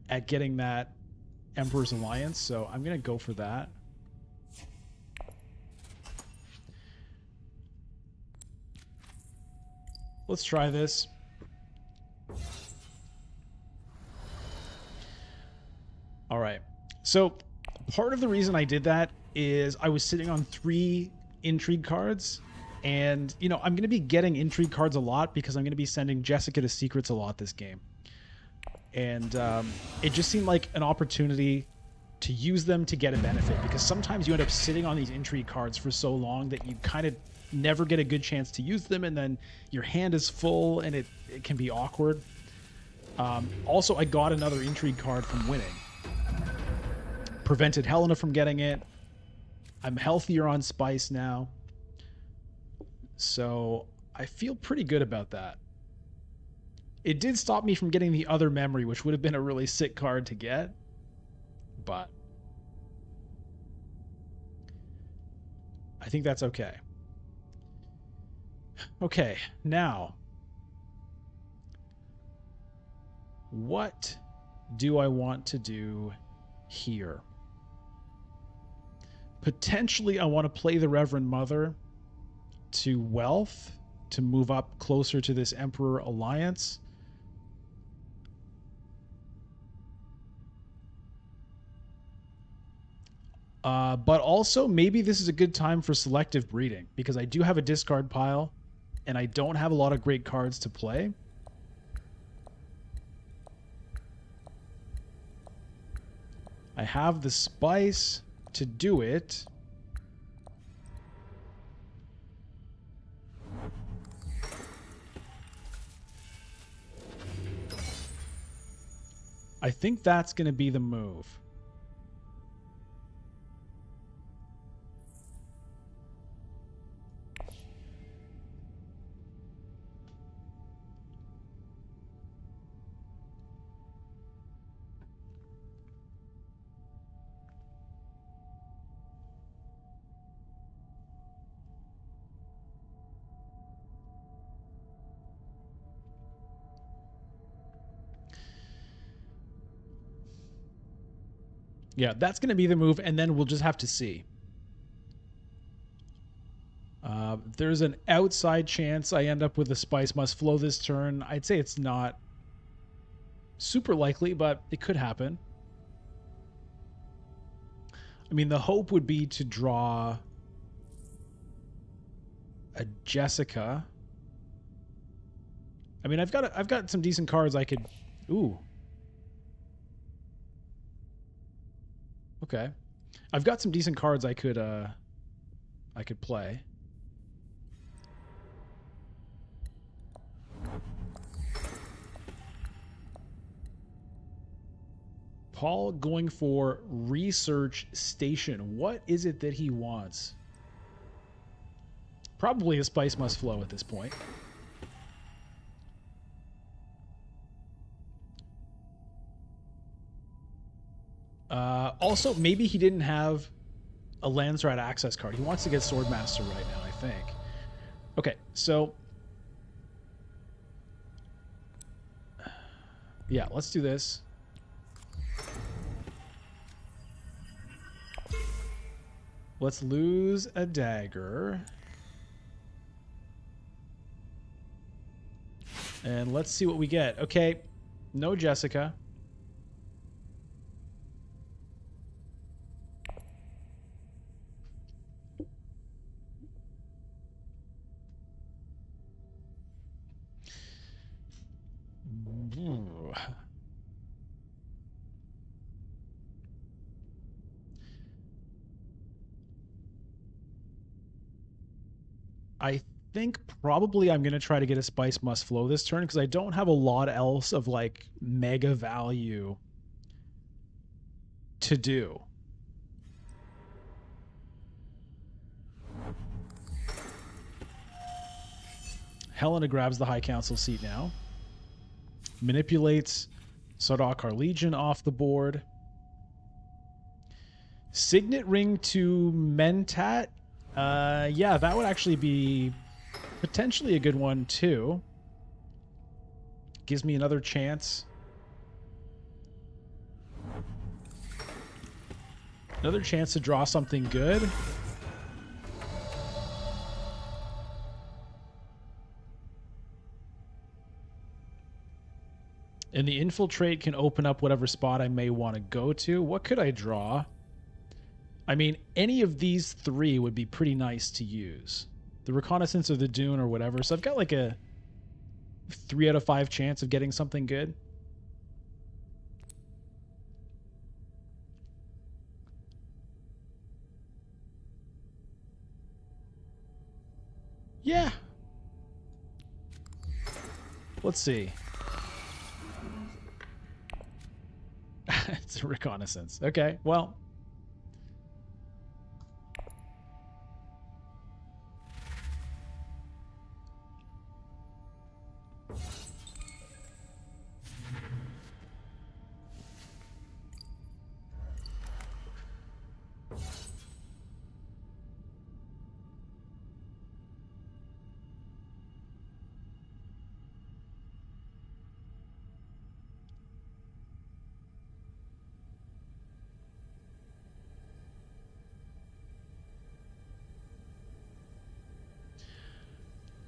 at getting that Emperor's Alliance, so I'm going to go for that. Let's try this. All right. So part of the reason I did that is I was sitting on 3 intrigue cards, and, you know, I'm going to be getting intrigue cards a lot because I'm going to be sending Jessica to Secrets a lot this game. And it just seemed like an opportunity to use them to get a benefit, because sometimes you end up sitting on these intrigue cards for so long that you kind of never get a good chance to use them, and then your hand is full and it can be awkward. Also, I got another intrigue card from winning. Prevented Helena from getting it. I'm healthier on spice now. So I feel pretty good about that. It did stop me from getting the other memory, which would have been a really sick card to get. But I think that's okay. Okay, now, what do I want to do here? Potentially, I want to play the Reverend Mother to wealth to move up closer to this Emperor Alliance. But also, maybe this is a good time for selective breeding, because I do have a discard pile, and I don't have a lot of great cards to play. I have the spice to do it. I think that's going to be the move. Yeah, that's going to be the move, and then we'll just have to see. There's an outside chance I end up with a Spice Must Flow this turn. I'd say it's not super likely, but it could happen. I mean, the hope would be to draw a Jessica. I mean, I've got some decent cards I could... Ooh. Okay. I've got some decent cards I could play. Paul going for Research Station. What is it that he wants? Probably a Spice Must Flow at this point. Also, maybe he didn't have a Landsrat access card. He wants to get Swordmaster right now, I think. Okay, so... Yeah, let's do this. Let's lose a dagger. And let's see what we get. Okay, no Jessica. I think probably I'm going to try to get a Spice Must Flow this turn because I don't have a lot else of like mega value to do. Helena grabs the High Council seat now. Manipulates Sardaukar Legion off the board. Signet Ring to Mentat. Yeah, that would actually be potentially a good one too. Gives me another chance. Another chance to draw something good. And the Infiltrate can open up whatever spot I may want to go to. What could I draw? I mean, any of these three would be pretty nice to use. The Reconnaissance or the Dune or whatever. So I've got like a 3 out of 5 chance of getting something good. Yeah. Let's see. It's a Reconnaissance. Okay, well.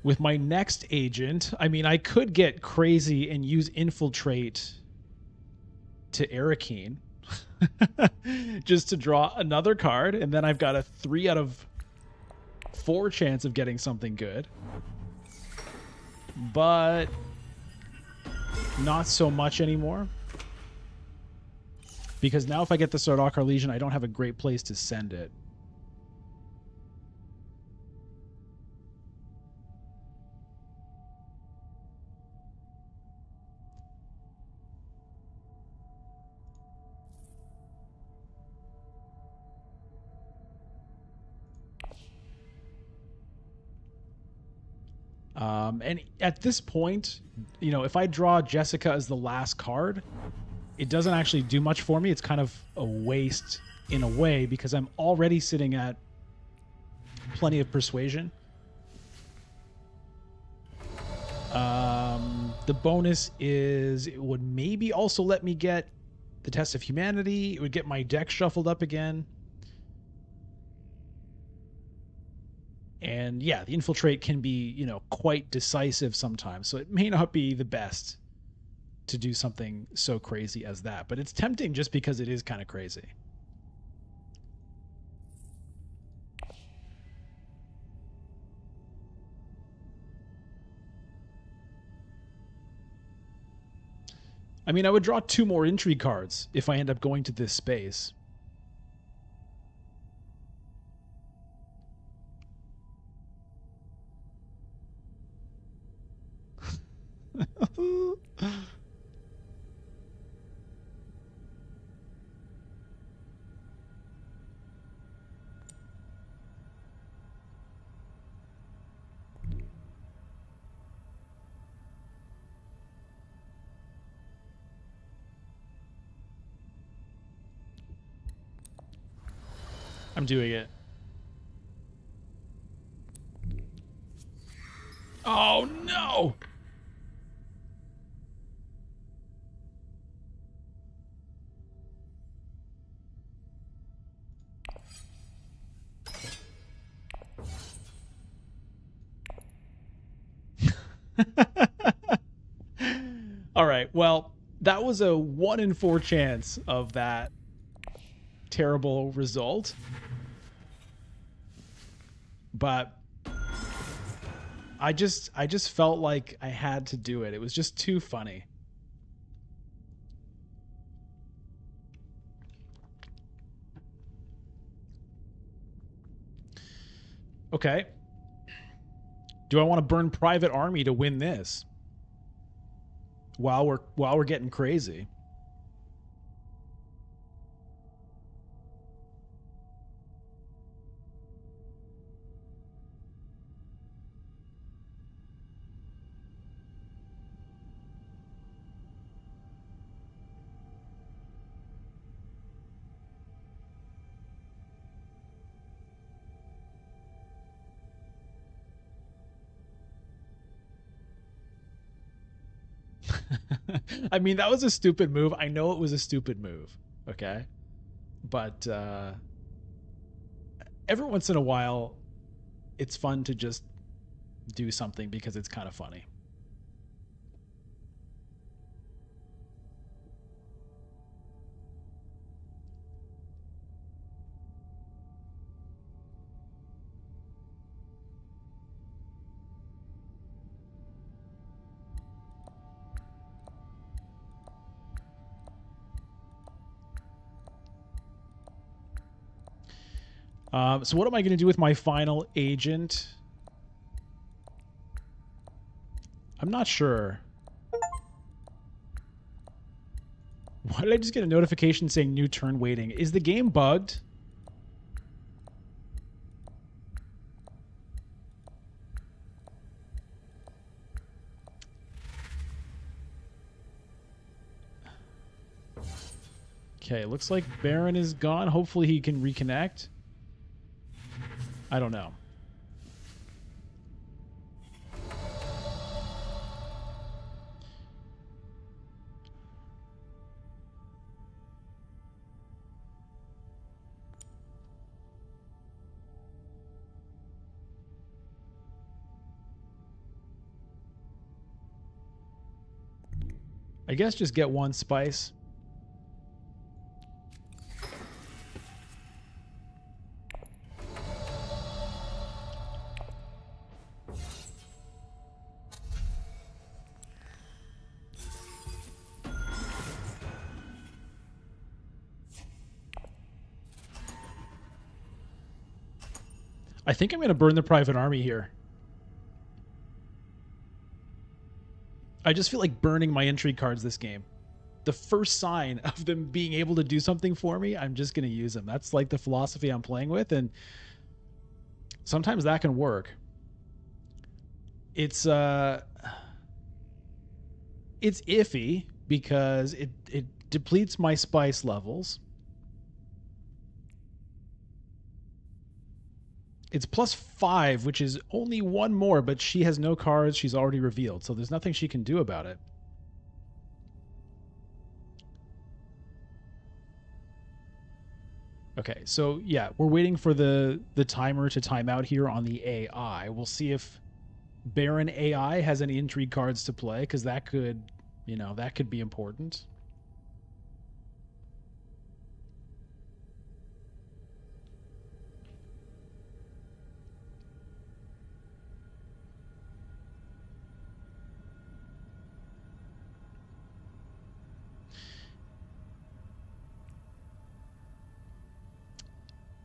With my next agent, I mean, I could get crazy and use Infiltrate to Arakeen. Just to draw another card, and then I've got a 3 out of 4 chance of getting something good. But not so much anymore. Because now if I get the Sardaukar Legion, I don't have a great place to send it. And at this point, you know, if I draw Jessica as the last card, it doesn't actually do much for me. It's kind of a waste in a way because I'm already sitting at plenty of persuasion. The bonus is it would maybe also let me get the Test of Humanity. It would get my deck shuffled up again. And yeah, the Infiltrate can be, you know, quite decisive sometimes. So it may not be the best to do something so crazy as that. But it's tempting just because it is kind of crazy. I mean, I would draw 2 more intrigue cards if I end up going to this space. I'm doing it. Oh, no! All right, well, that was a 1 in 4 chance of that terrible result. But I just felt like I had to do it. It was just too funny. Okay. Do I want to burn Private Army to win this? While we're getting crazy. I mean, that was a stupid move. I know it was a stupid move. Okay. But every once in a while, it's fun to just do something because it's kind of funny. So what am I going to do with my final agent? I'm not sure. Why did I just get a notification saying new turn waiting? Is the game bugged? Okay, looks like Baron is gone. Hopefully he can reconnect. I don't know. I guess just get 1 spice. I think I'm going to burn the Private Army here. I just feel like burning my intrigue cards this game. The first sign of them being able to do something for me, I'm just going to use them. That's like the philosophy I'm playing with, and sometimes that can work. It's it's iffy because it depletes my spice levels. It's +5, which is only one more, but she has no cards she's already revealed, so there's nothing she can do about it. Okay, so yeah, we're waiting for the timer to time out here on the AI. We'll see if Baron AI has any intrigue cards to play, because that could, that could be important.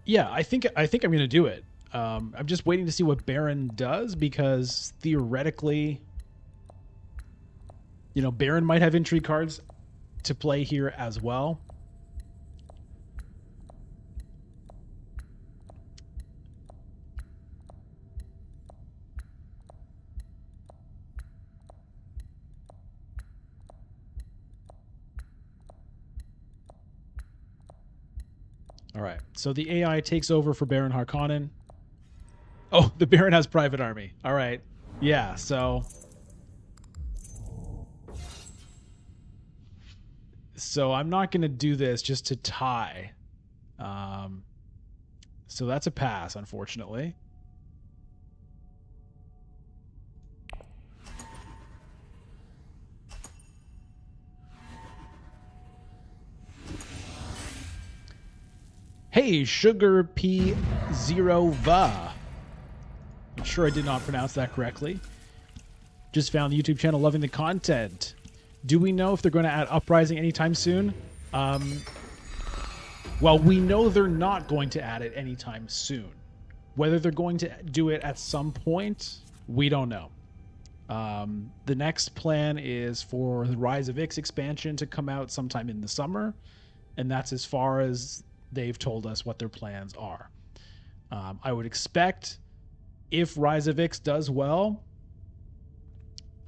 Yeah, I think I'm going to do it. I'm just waiting to see what Baron does, because theoretically, Baron might have intrigue cards to play here as well. All right, so the AI takes over for Baron Harkonnen. Oh, the Baron has private army. All right, yeah. So I'm not going to do this just to tie. So that's a pass, unfortunately. Hey, Sugar P0 Va. I'm sure I did not pronounce that correctly. Just found the YouTube channel, loving the content. Do we know if they're going to add Uprising anytime soon? Well, we know they're not going to add it anytime soon. Whether they're going to do it at some point, we don't know. The next plan is for the Rise of Ix expansion to come out sometime in the summer, and that's as far as they've told us what their plans are. I would expect if Rise of Ix does well,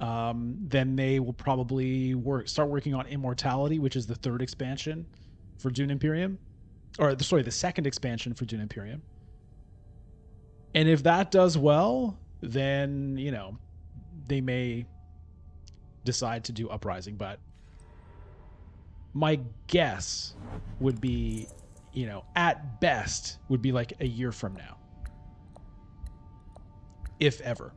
then they will probably start working on Immortality, which is the third expansion for Dune Imperium. Or, sorry, the second expansion for Dune Imperium. And if that does well, then, they may decide to do Uprising. But my guess would be, at best, would be like a year from now. If ever.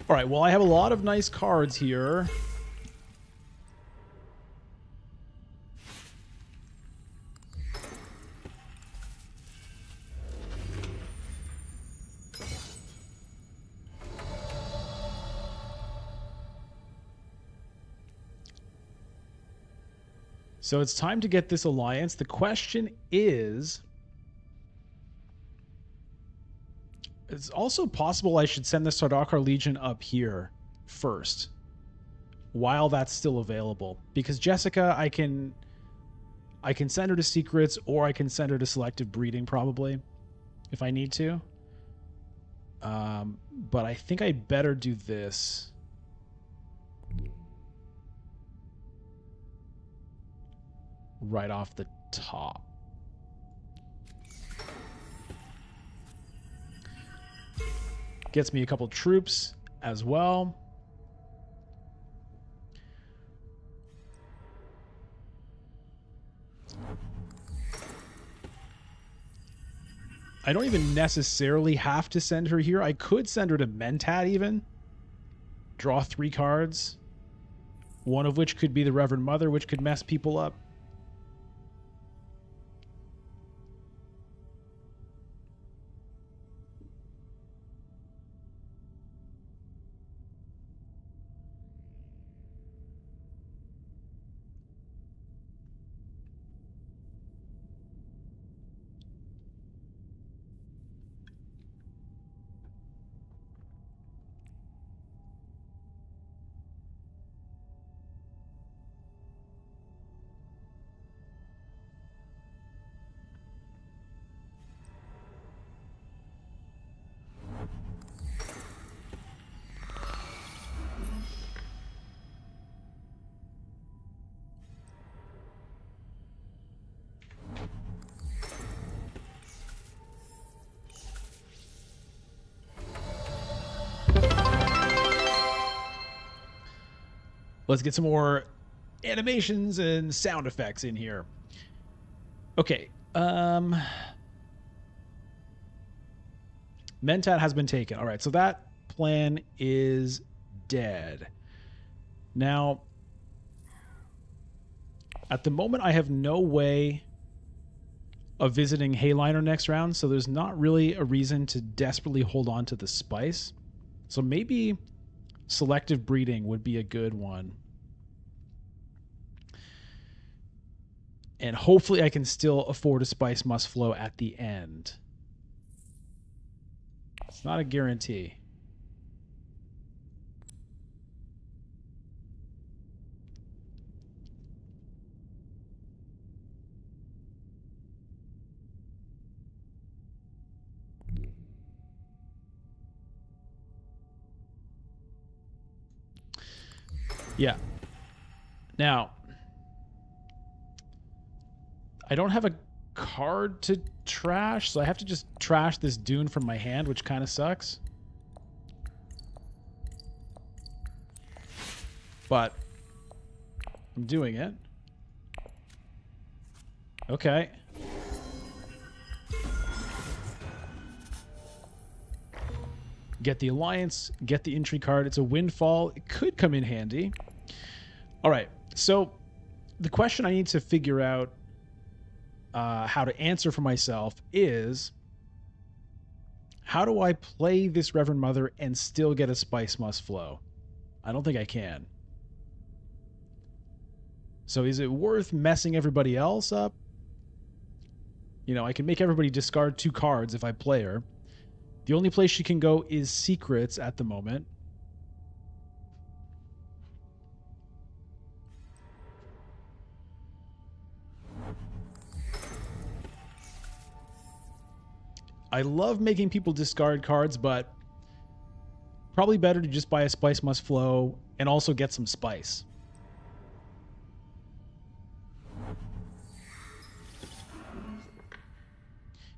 All right, well, I have a lot of nice cards here. So it's time to get this alliance. The question is, it's also possible I should send the Sardaukar Legion up here first, while that's still available. Because Jessica, I can send her to Secrets, or I can send her to Selective Breeding, probably, if I need to. But I think I better do this. Right off the top. Gets me a couple troops as well. I don't even necessarily have to send her here. I could send her to Mentat even. Draw 3 cards. One of which could be the Reverend Mother, which could mess people up. Let's get some more animations and sound effects in here. Okay. Mentat has been taken. All right, so that plan is dead. Now, at the moment, I have no way of visiting Hayliner next round, so there's not really a reason to desperately hold on to the spice. So maybe selective breeding would be a good one. And hopefully I can still afford a spice must flow at the end. It's not a guarantee. Yeah. Now, I don't have a card to trash, so I have to just trash this Dune from my hand, which kind of sucks. But I'm doing it. Okay. Get the Alliance, get the Intrigue card. It's a windfall. It could come in handy. All right, so the question I need to figure out how to answer for myself is, how do I play this Reverend Mother and still get a spice must flow? I don't think I can. So is it worth messing everybody else up? You know, I can make everybody discard 2 cards if I play her. The only place she can go is secrets at the moment. I love making people discard cards, but probably better to just buy a spice must flow and also get some spice.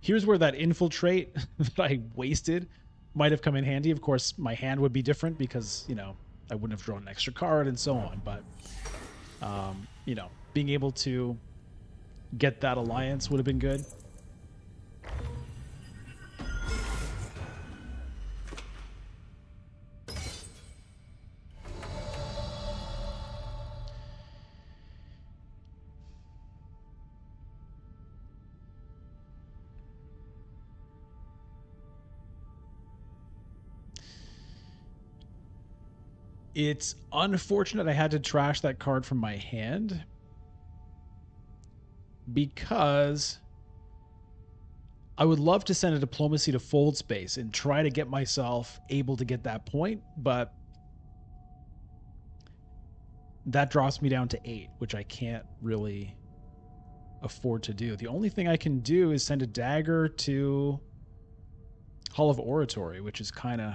Here's where that infiltrate that I wasted might have come in handy. Of course, my hand would be different because, you know, I wouldn't have drawn an extra card and so on. But, you know, being able to get that Alliance would have been good. It's unfortunate I had to trash that card from my hand because I would love to send a Diplomacy to Fold Space and try to get myself able to get that point, but that drops me down to 8, which I can't really afford to do. The only thing I can do is send a dagger to Hall of Oratory, which is kind of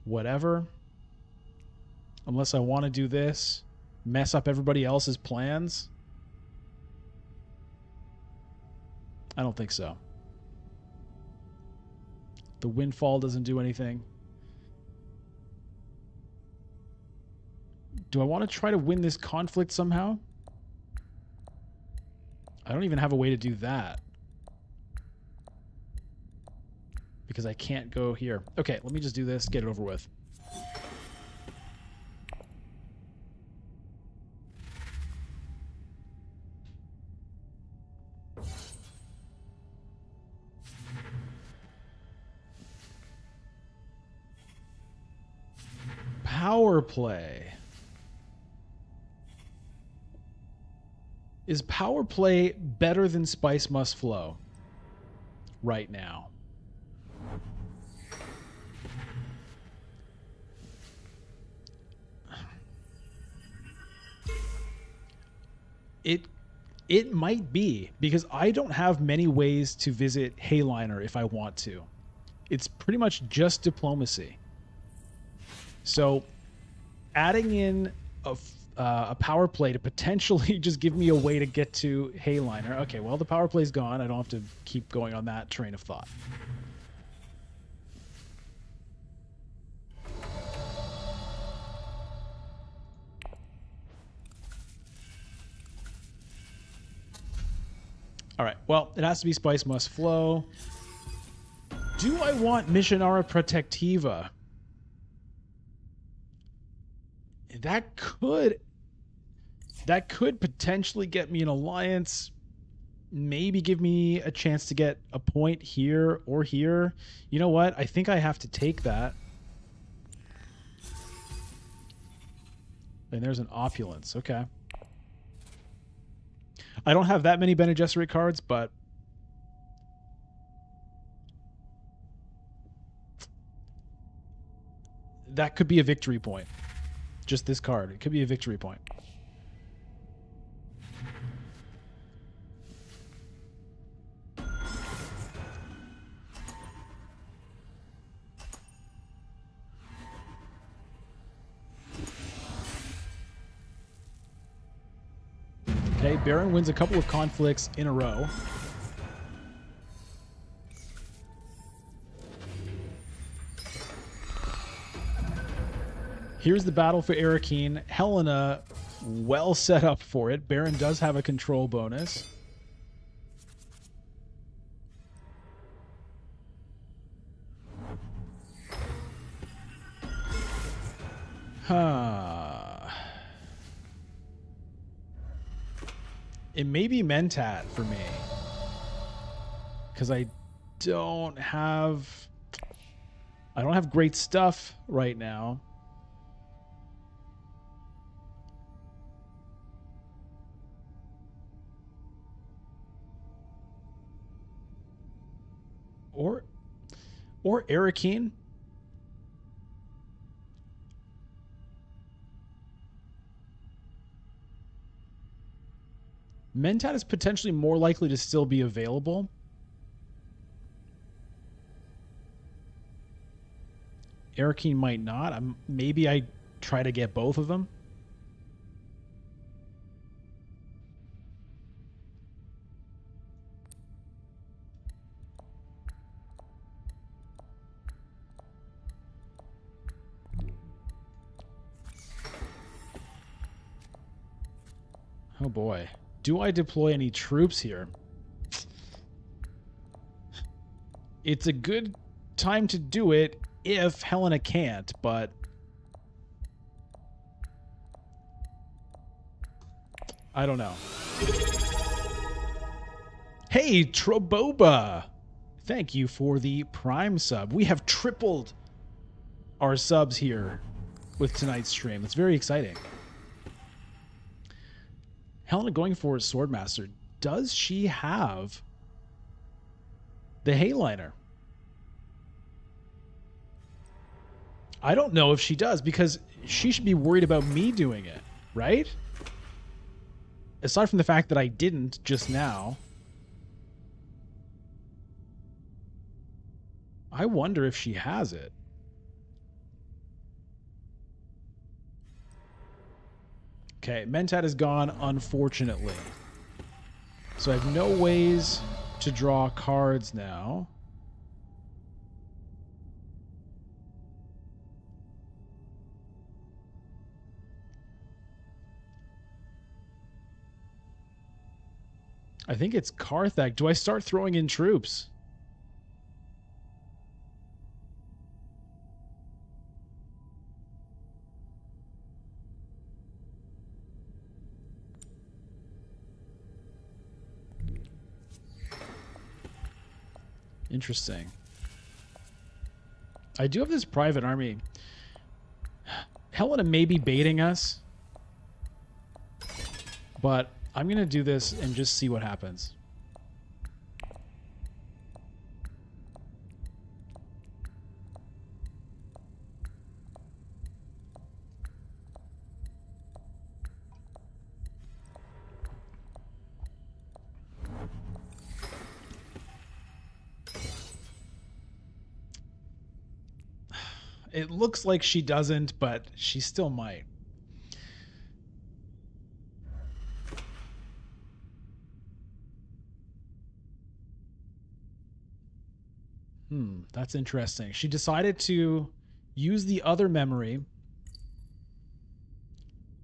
whatever. Unless I want to do this, mess up everybody else's plans. I don't think so. The windfall doesn't do anything. Do I want to try to win this conflict somehow? I don't even have a way to do that. Because I can't go here. Okay, let me just do this, get it over with. Power play. Is power play better than spice must flow right now? It might be, because I don't have many ways to visit Hayliner if I want to. It's pretty much just diplomacy. So adding in a power play to potentially just give me a way to get to Hayliner. Okay, well, the power play's gone. I don't have to keep going on that train of thought. All right. Well, it has to be Spice Must Flow. Do I want Missionara Protectiva? That could potentially get me an alliance. Maybe give me a chance to get a point here or here. You know what? I think I have to take that. And there's an opulence. Okay. I don't have that many Bene Gesserit cards, but that could be a victory point. Just this card. It could be a victory point. Okay, Baron wins a couple of conflicts in a row. Here's the battle for Arakeen. Helena, well set up for it. Baron does have a control bonus. It may be Mentat for me. Because I don't have great stuff right now. Or Arakeen. Mentat is potentially more likely to still be available. Arakeen might not. Maybe I try to get both of them. Oh boy. Do I deploy any troops here? It's a good time to do it if Helena can't, but I don't know. Hey, Troboba! Thank you for the Prime sub. We have tripled our subs here with tonight's stream. It's very exciting. Helena going for a Swordmaster. Does she have the Hayliner? I don't know if she does, because she should be worried about me doing it, right? Aside from the fact that I didn't just now. I wonder if she has it. Okay, Mentat is gone, unfortunately. So I have no ways to draw cards now. I think it's Karthak. Do I start throwing in troops? Interesting. I do have this private army. Helena may be baiting us, but I'm going to do this and just see what happens. It looks like she doesn't, but she still might. That's interesting. She decided to use the other memory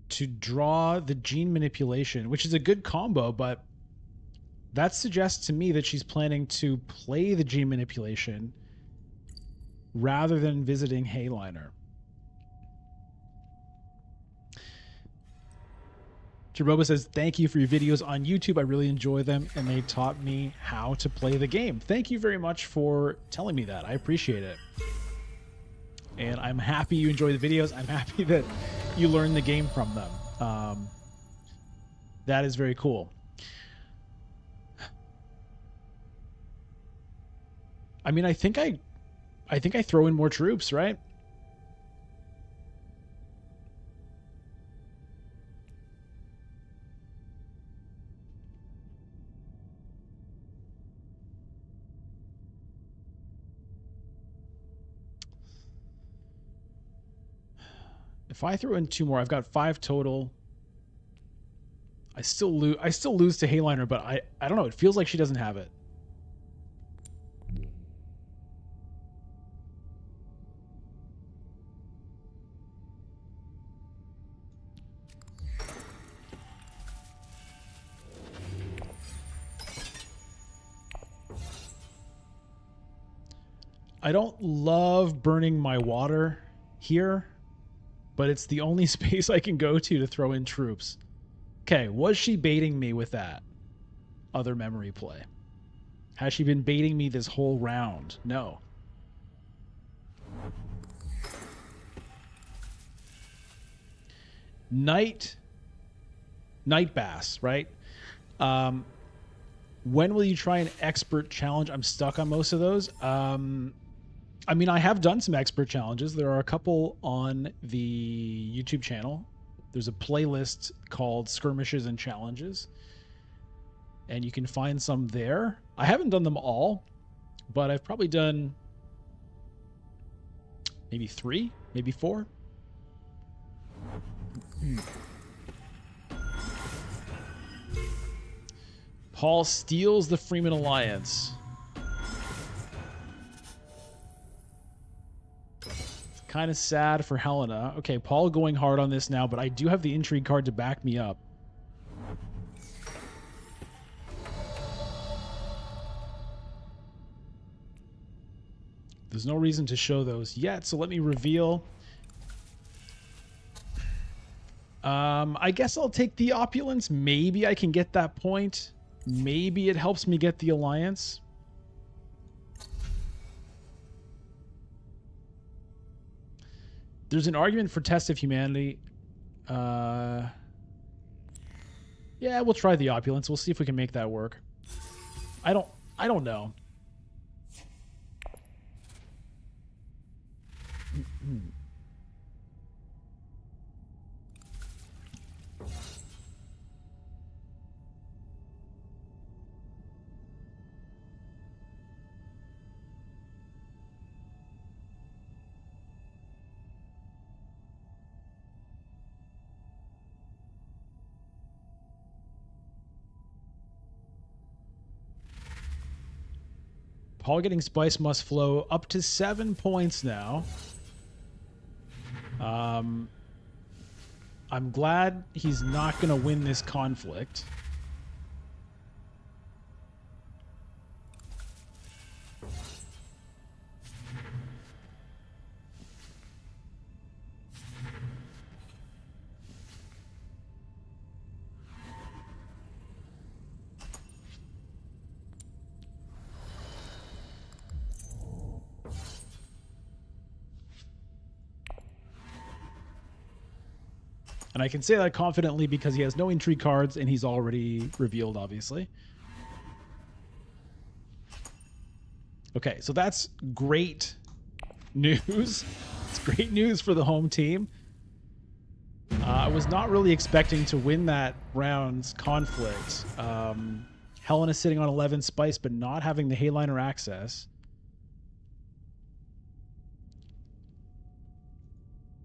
to draw the gene manipulation, which is a good combo, but that suggests to me that she's planning to play the G manipulation rather than visiting Hayliner. Jaroba says, thank you for your videos on YouTube. I really enjoy them, and they taught me how to play the game. Thank you very much for telling me that. I appreciate it. And I'm happy you enjoy the videos. I'm happy that you learned the game from them. That is very cool. I mean, I think I throw in more troops, right? If I throw in 2 more, I've got 5 total. I still lose to Hayliner, but I don't know. It feels like she doesn't have it. I don't love burning my water here, but it's the only space I can go to throw in troops. Okay, was she baiting me with that other memory play? Has she been baiting me this whole round? No. Night Bass, right? When will you try an expert challenge? I'm stuck on most of those. I mean, I have done some expert challenges. There are a couple on the YouTube channel. There's a playlist called Skirmishes and Challenges, and you can find some there. I haven't done them all, but I've probably done maybe 3, maybe 4. Paul steals the Freeman Alliance. Kind of sad for Helena. Okay, Paul going hard on this now, but I do have the intrigue card to back me up. There's no reason to show those yet, so let me reveal. I guess I'll take the opulence. Maybe I can get that point. Maybe it helps me get the alliance. There's an argument for Test of Humanity. Yeah, we'll try the opulence. We'll see if we can make that work. I don't know. Paul getting Spice Must Flow up to 7 points now. I'm glad he's not going to win this conflict. And I can say that confidently because he has no intrigue cards and he's already revealed, obviously. Okay, so that's great news. It's great news for the home team. I was not really expecting to win that round's conflict. Helena sitting on 11 Spice, but not having the Hayliner access.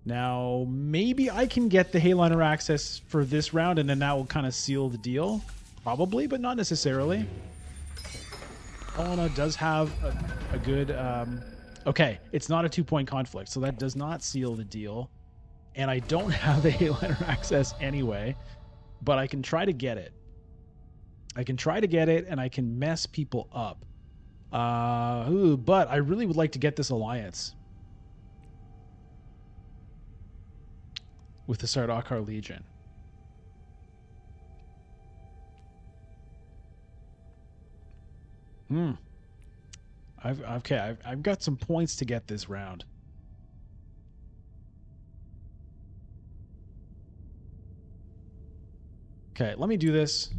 Now, maybe I can get the Hayliner access for this round, and then that will kind of seal the deal. Probably, but not necessarily. Helena does have a good... okay, it's not a 2-point conflict, so that does not seal the deal. And I don't have the Hayliner access anyway, but I can try to get it. I can try to get it, and I can mess people up. But I really would like to get this alliance with the Sardaukar Legion. I've got some points to get this round. Okay, let me do this.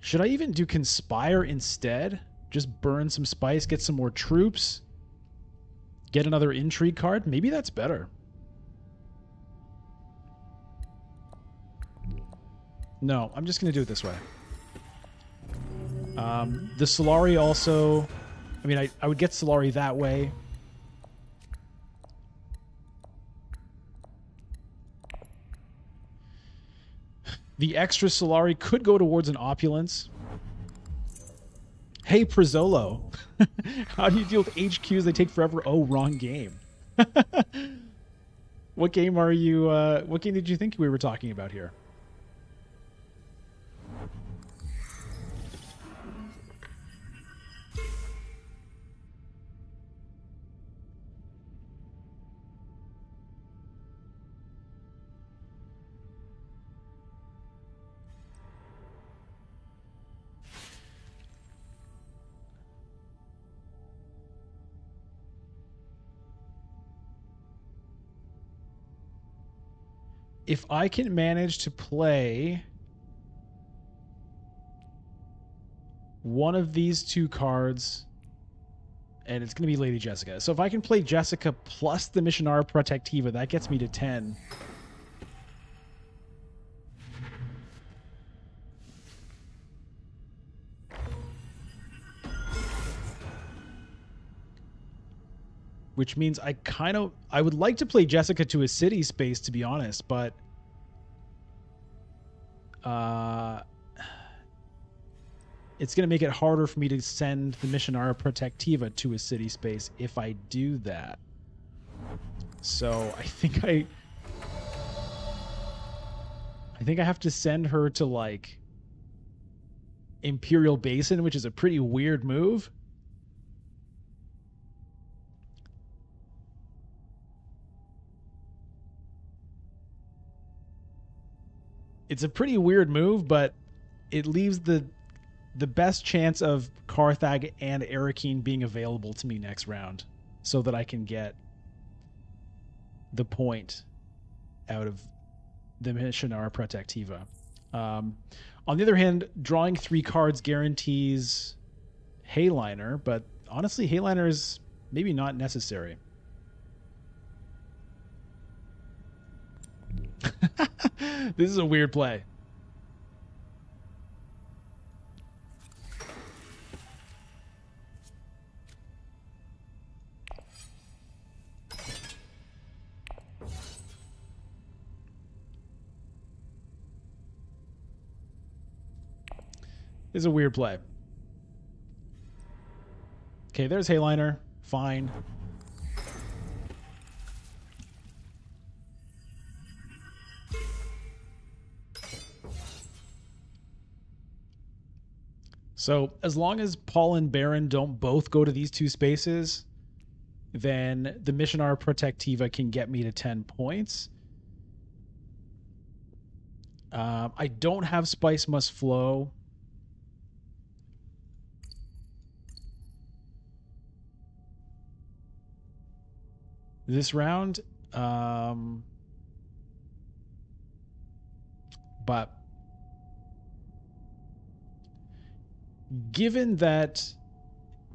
Should I even do Conspire instead? Just burn some spice, get some more troops, get another intrigue card? Maybe that's better. No, I'm just going to do it this way. The Solari also... I mean, I would get Solari that way. The extra Solari could go towards an opulence. Hey, Prizzolo. How do you deal with HQs? They take forever. Oh, wrong game. What game are you... what game did you think we were talking about here? If I can manage to play one of these two cards, and it's going to be Lady Jessica. So if I can play Jessica plus the Missionara Protectiva, that gets me to 10. Which means I would like to play Jessica to a city space, to be honest, but it's going to make it harder for me to send the Missionara Protectiva to a city space if I do that. So I think I have to send her to, like, Imperial Basin, which is a pretty weird move. It's a pretty weird move, but it leaves the best chance of Carthag and Arakeen being available to me next round so that I can get the point out of the Missionara Protectiva. On the other hand, drawing 3 cards guarantees Hayliner, but honestly, Hayliner is maybe not necessary. This is a weird play. This is a weird play. Okay, there's Hayliner. Fine. So as long as Paul and Baron don't both go to these 2 spaces, then the Missionara Protectiva can get me to 10 points. I don't have Spice Must Flow. This round, but given that,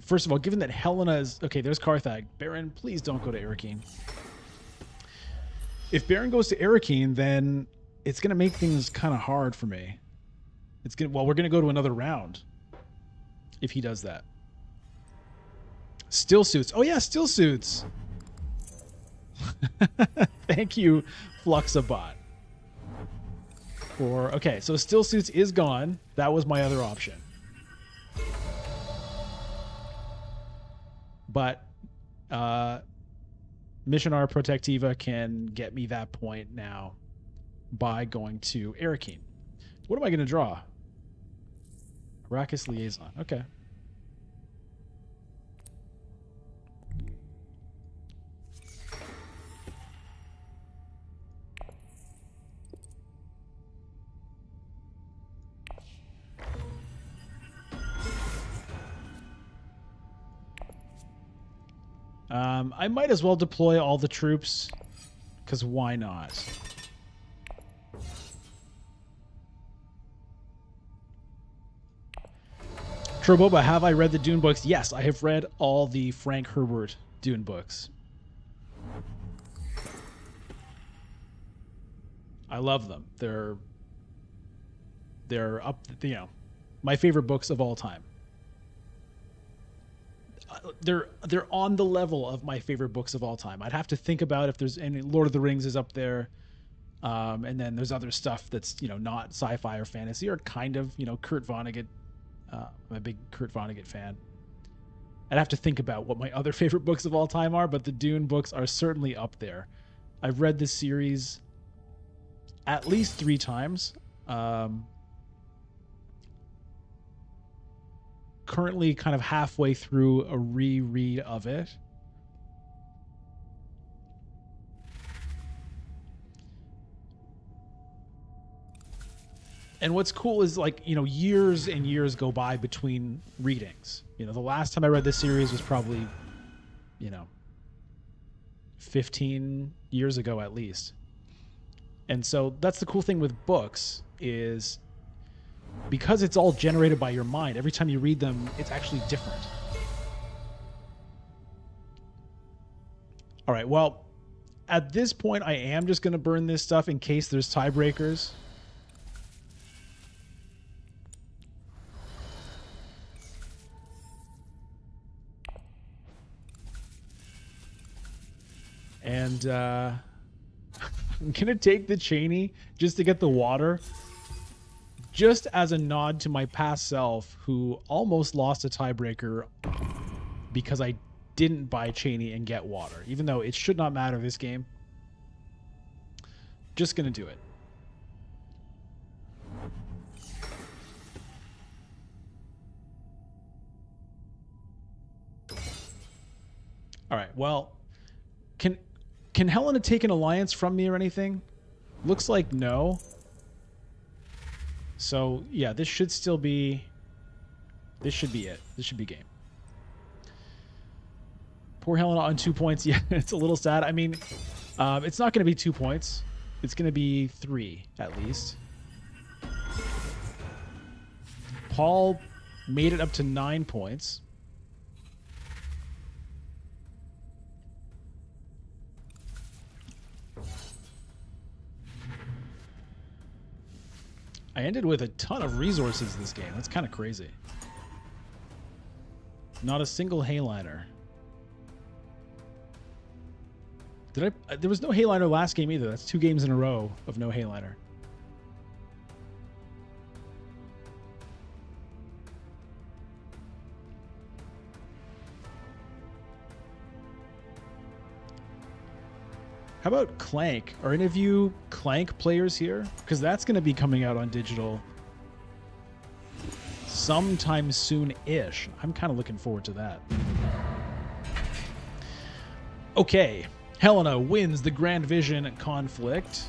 first of all, given that Helena is... Okay, there's Carthag. Baron, please don't go to Arakeen. If Baron goes to Arakeen, then it's going to make things kind of hard for me. Well, we're going to go to another round if he does that. Still Suits. Oh, yeah, Still Suits. Thank you, Fluxabot. Okay, so Still Suits is gone. That was my other option. But Missionar Protectiva can get me that point now by going to Arakeen. What am I going to draw? Arrakis Liaison. Okay. I might as well deploy all the troops, because why not? Troboba, have I read the Dune books? Yes, I have read all the Frank Herbert Dune books. I love them. They're up, you know, my favorite books of all time. They're on the level of my favorite books of all time. I'd have to think about if there's any. Lord of the Rings is up there, and then there's other stuff that's, you know, not sci-fi or fantasy, or kind of, you know, Kurt Vonnegut. I'm a big Kurt Vonnegut fan. I'd have to think about what my other favorite books of all time are, but the Dune books are certainly up there. I've read this series at least 3 times. Currently kind of halfway through a reread of it. And what's cool is, like, you know, years and years go by between readings. You know, the last time I read this series was probably, you know, 15 years ago at least. And so that's the cool thing with books, is because it's all generated by your mind, every time you read them, it's actually different. All right, well, at this point, I am just going to burn this stuff in case there's tiebreakers. And I'm going to take the Cheney just to get the water, just as a nod to my past self, who almost lost a tiebreaker because I didn't buy Cheney and get water, even though it should not matter this game. Just going to do it. All right, well, can Helena take an alliance from me or anything? Looks like no. So, yeah, this should still be... This should be it. This should be game. Poor Helena on 2 points. Yeah, it's a little sad. I mean, it's not going to be 2 points. It's going to be 3, at least. Paul made it up to 9 points. I ended with a ton of resources this game. That's kind of crazy. Not a single Hayliner. Did I? There was no Hayliner last game either. That's 2 games in a row of no Hayliner. How about Clank? Are any of you Clank players here? Because that's going to be coming out on digital sometime soon-ish. I'm kind of looking forward to that. Okay. Helena wins the Grand Vision conflict.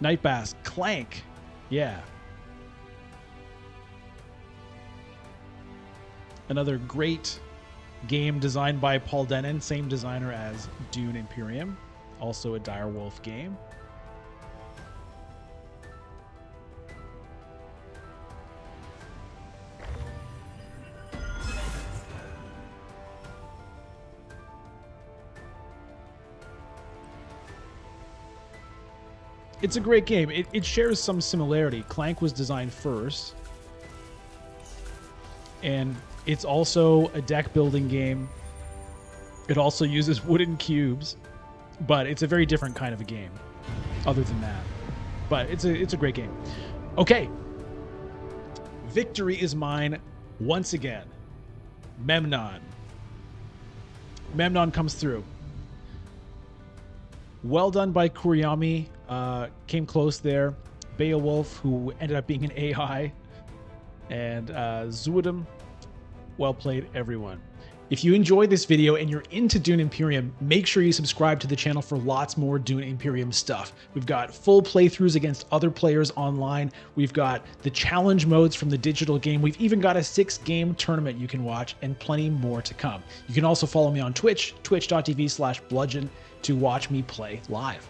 Nightbass. Clank. Yeah. Another great game designed by Paul Dennen, same designer as Dune Imperium, also a Direwolf game. It's a great game. It shares some similarity. Clank was designed first, and it's also a deck building game. It also uses wooden cubes, but it's a very different kind of a game other than that. But it's a great game. Okay. Victory is mine once again. Memnon. Memnon comes through. Well done by Kuriyami. Came close there. Beowulf, who ended up being an AI. And Zuidam. Well played, everyone. If you enjoyed this video and you're into Dune Imperium, make sure you subscribe to the channel for lots more Dune Imperium stuff. We've got full playthroughs against other players online. We've got the challenge modes from the digital game. We've even got a 6-game tournament you can watch and plenty more to come. You can also follow me on Twitch, twitch.tv/bludgeon, to watch me play live.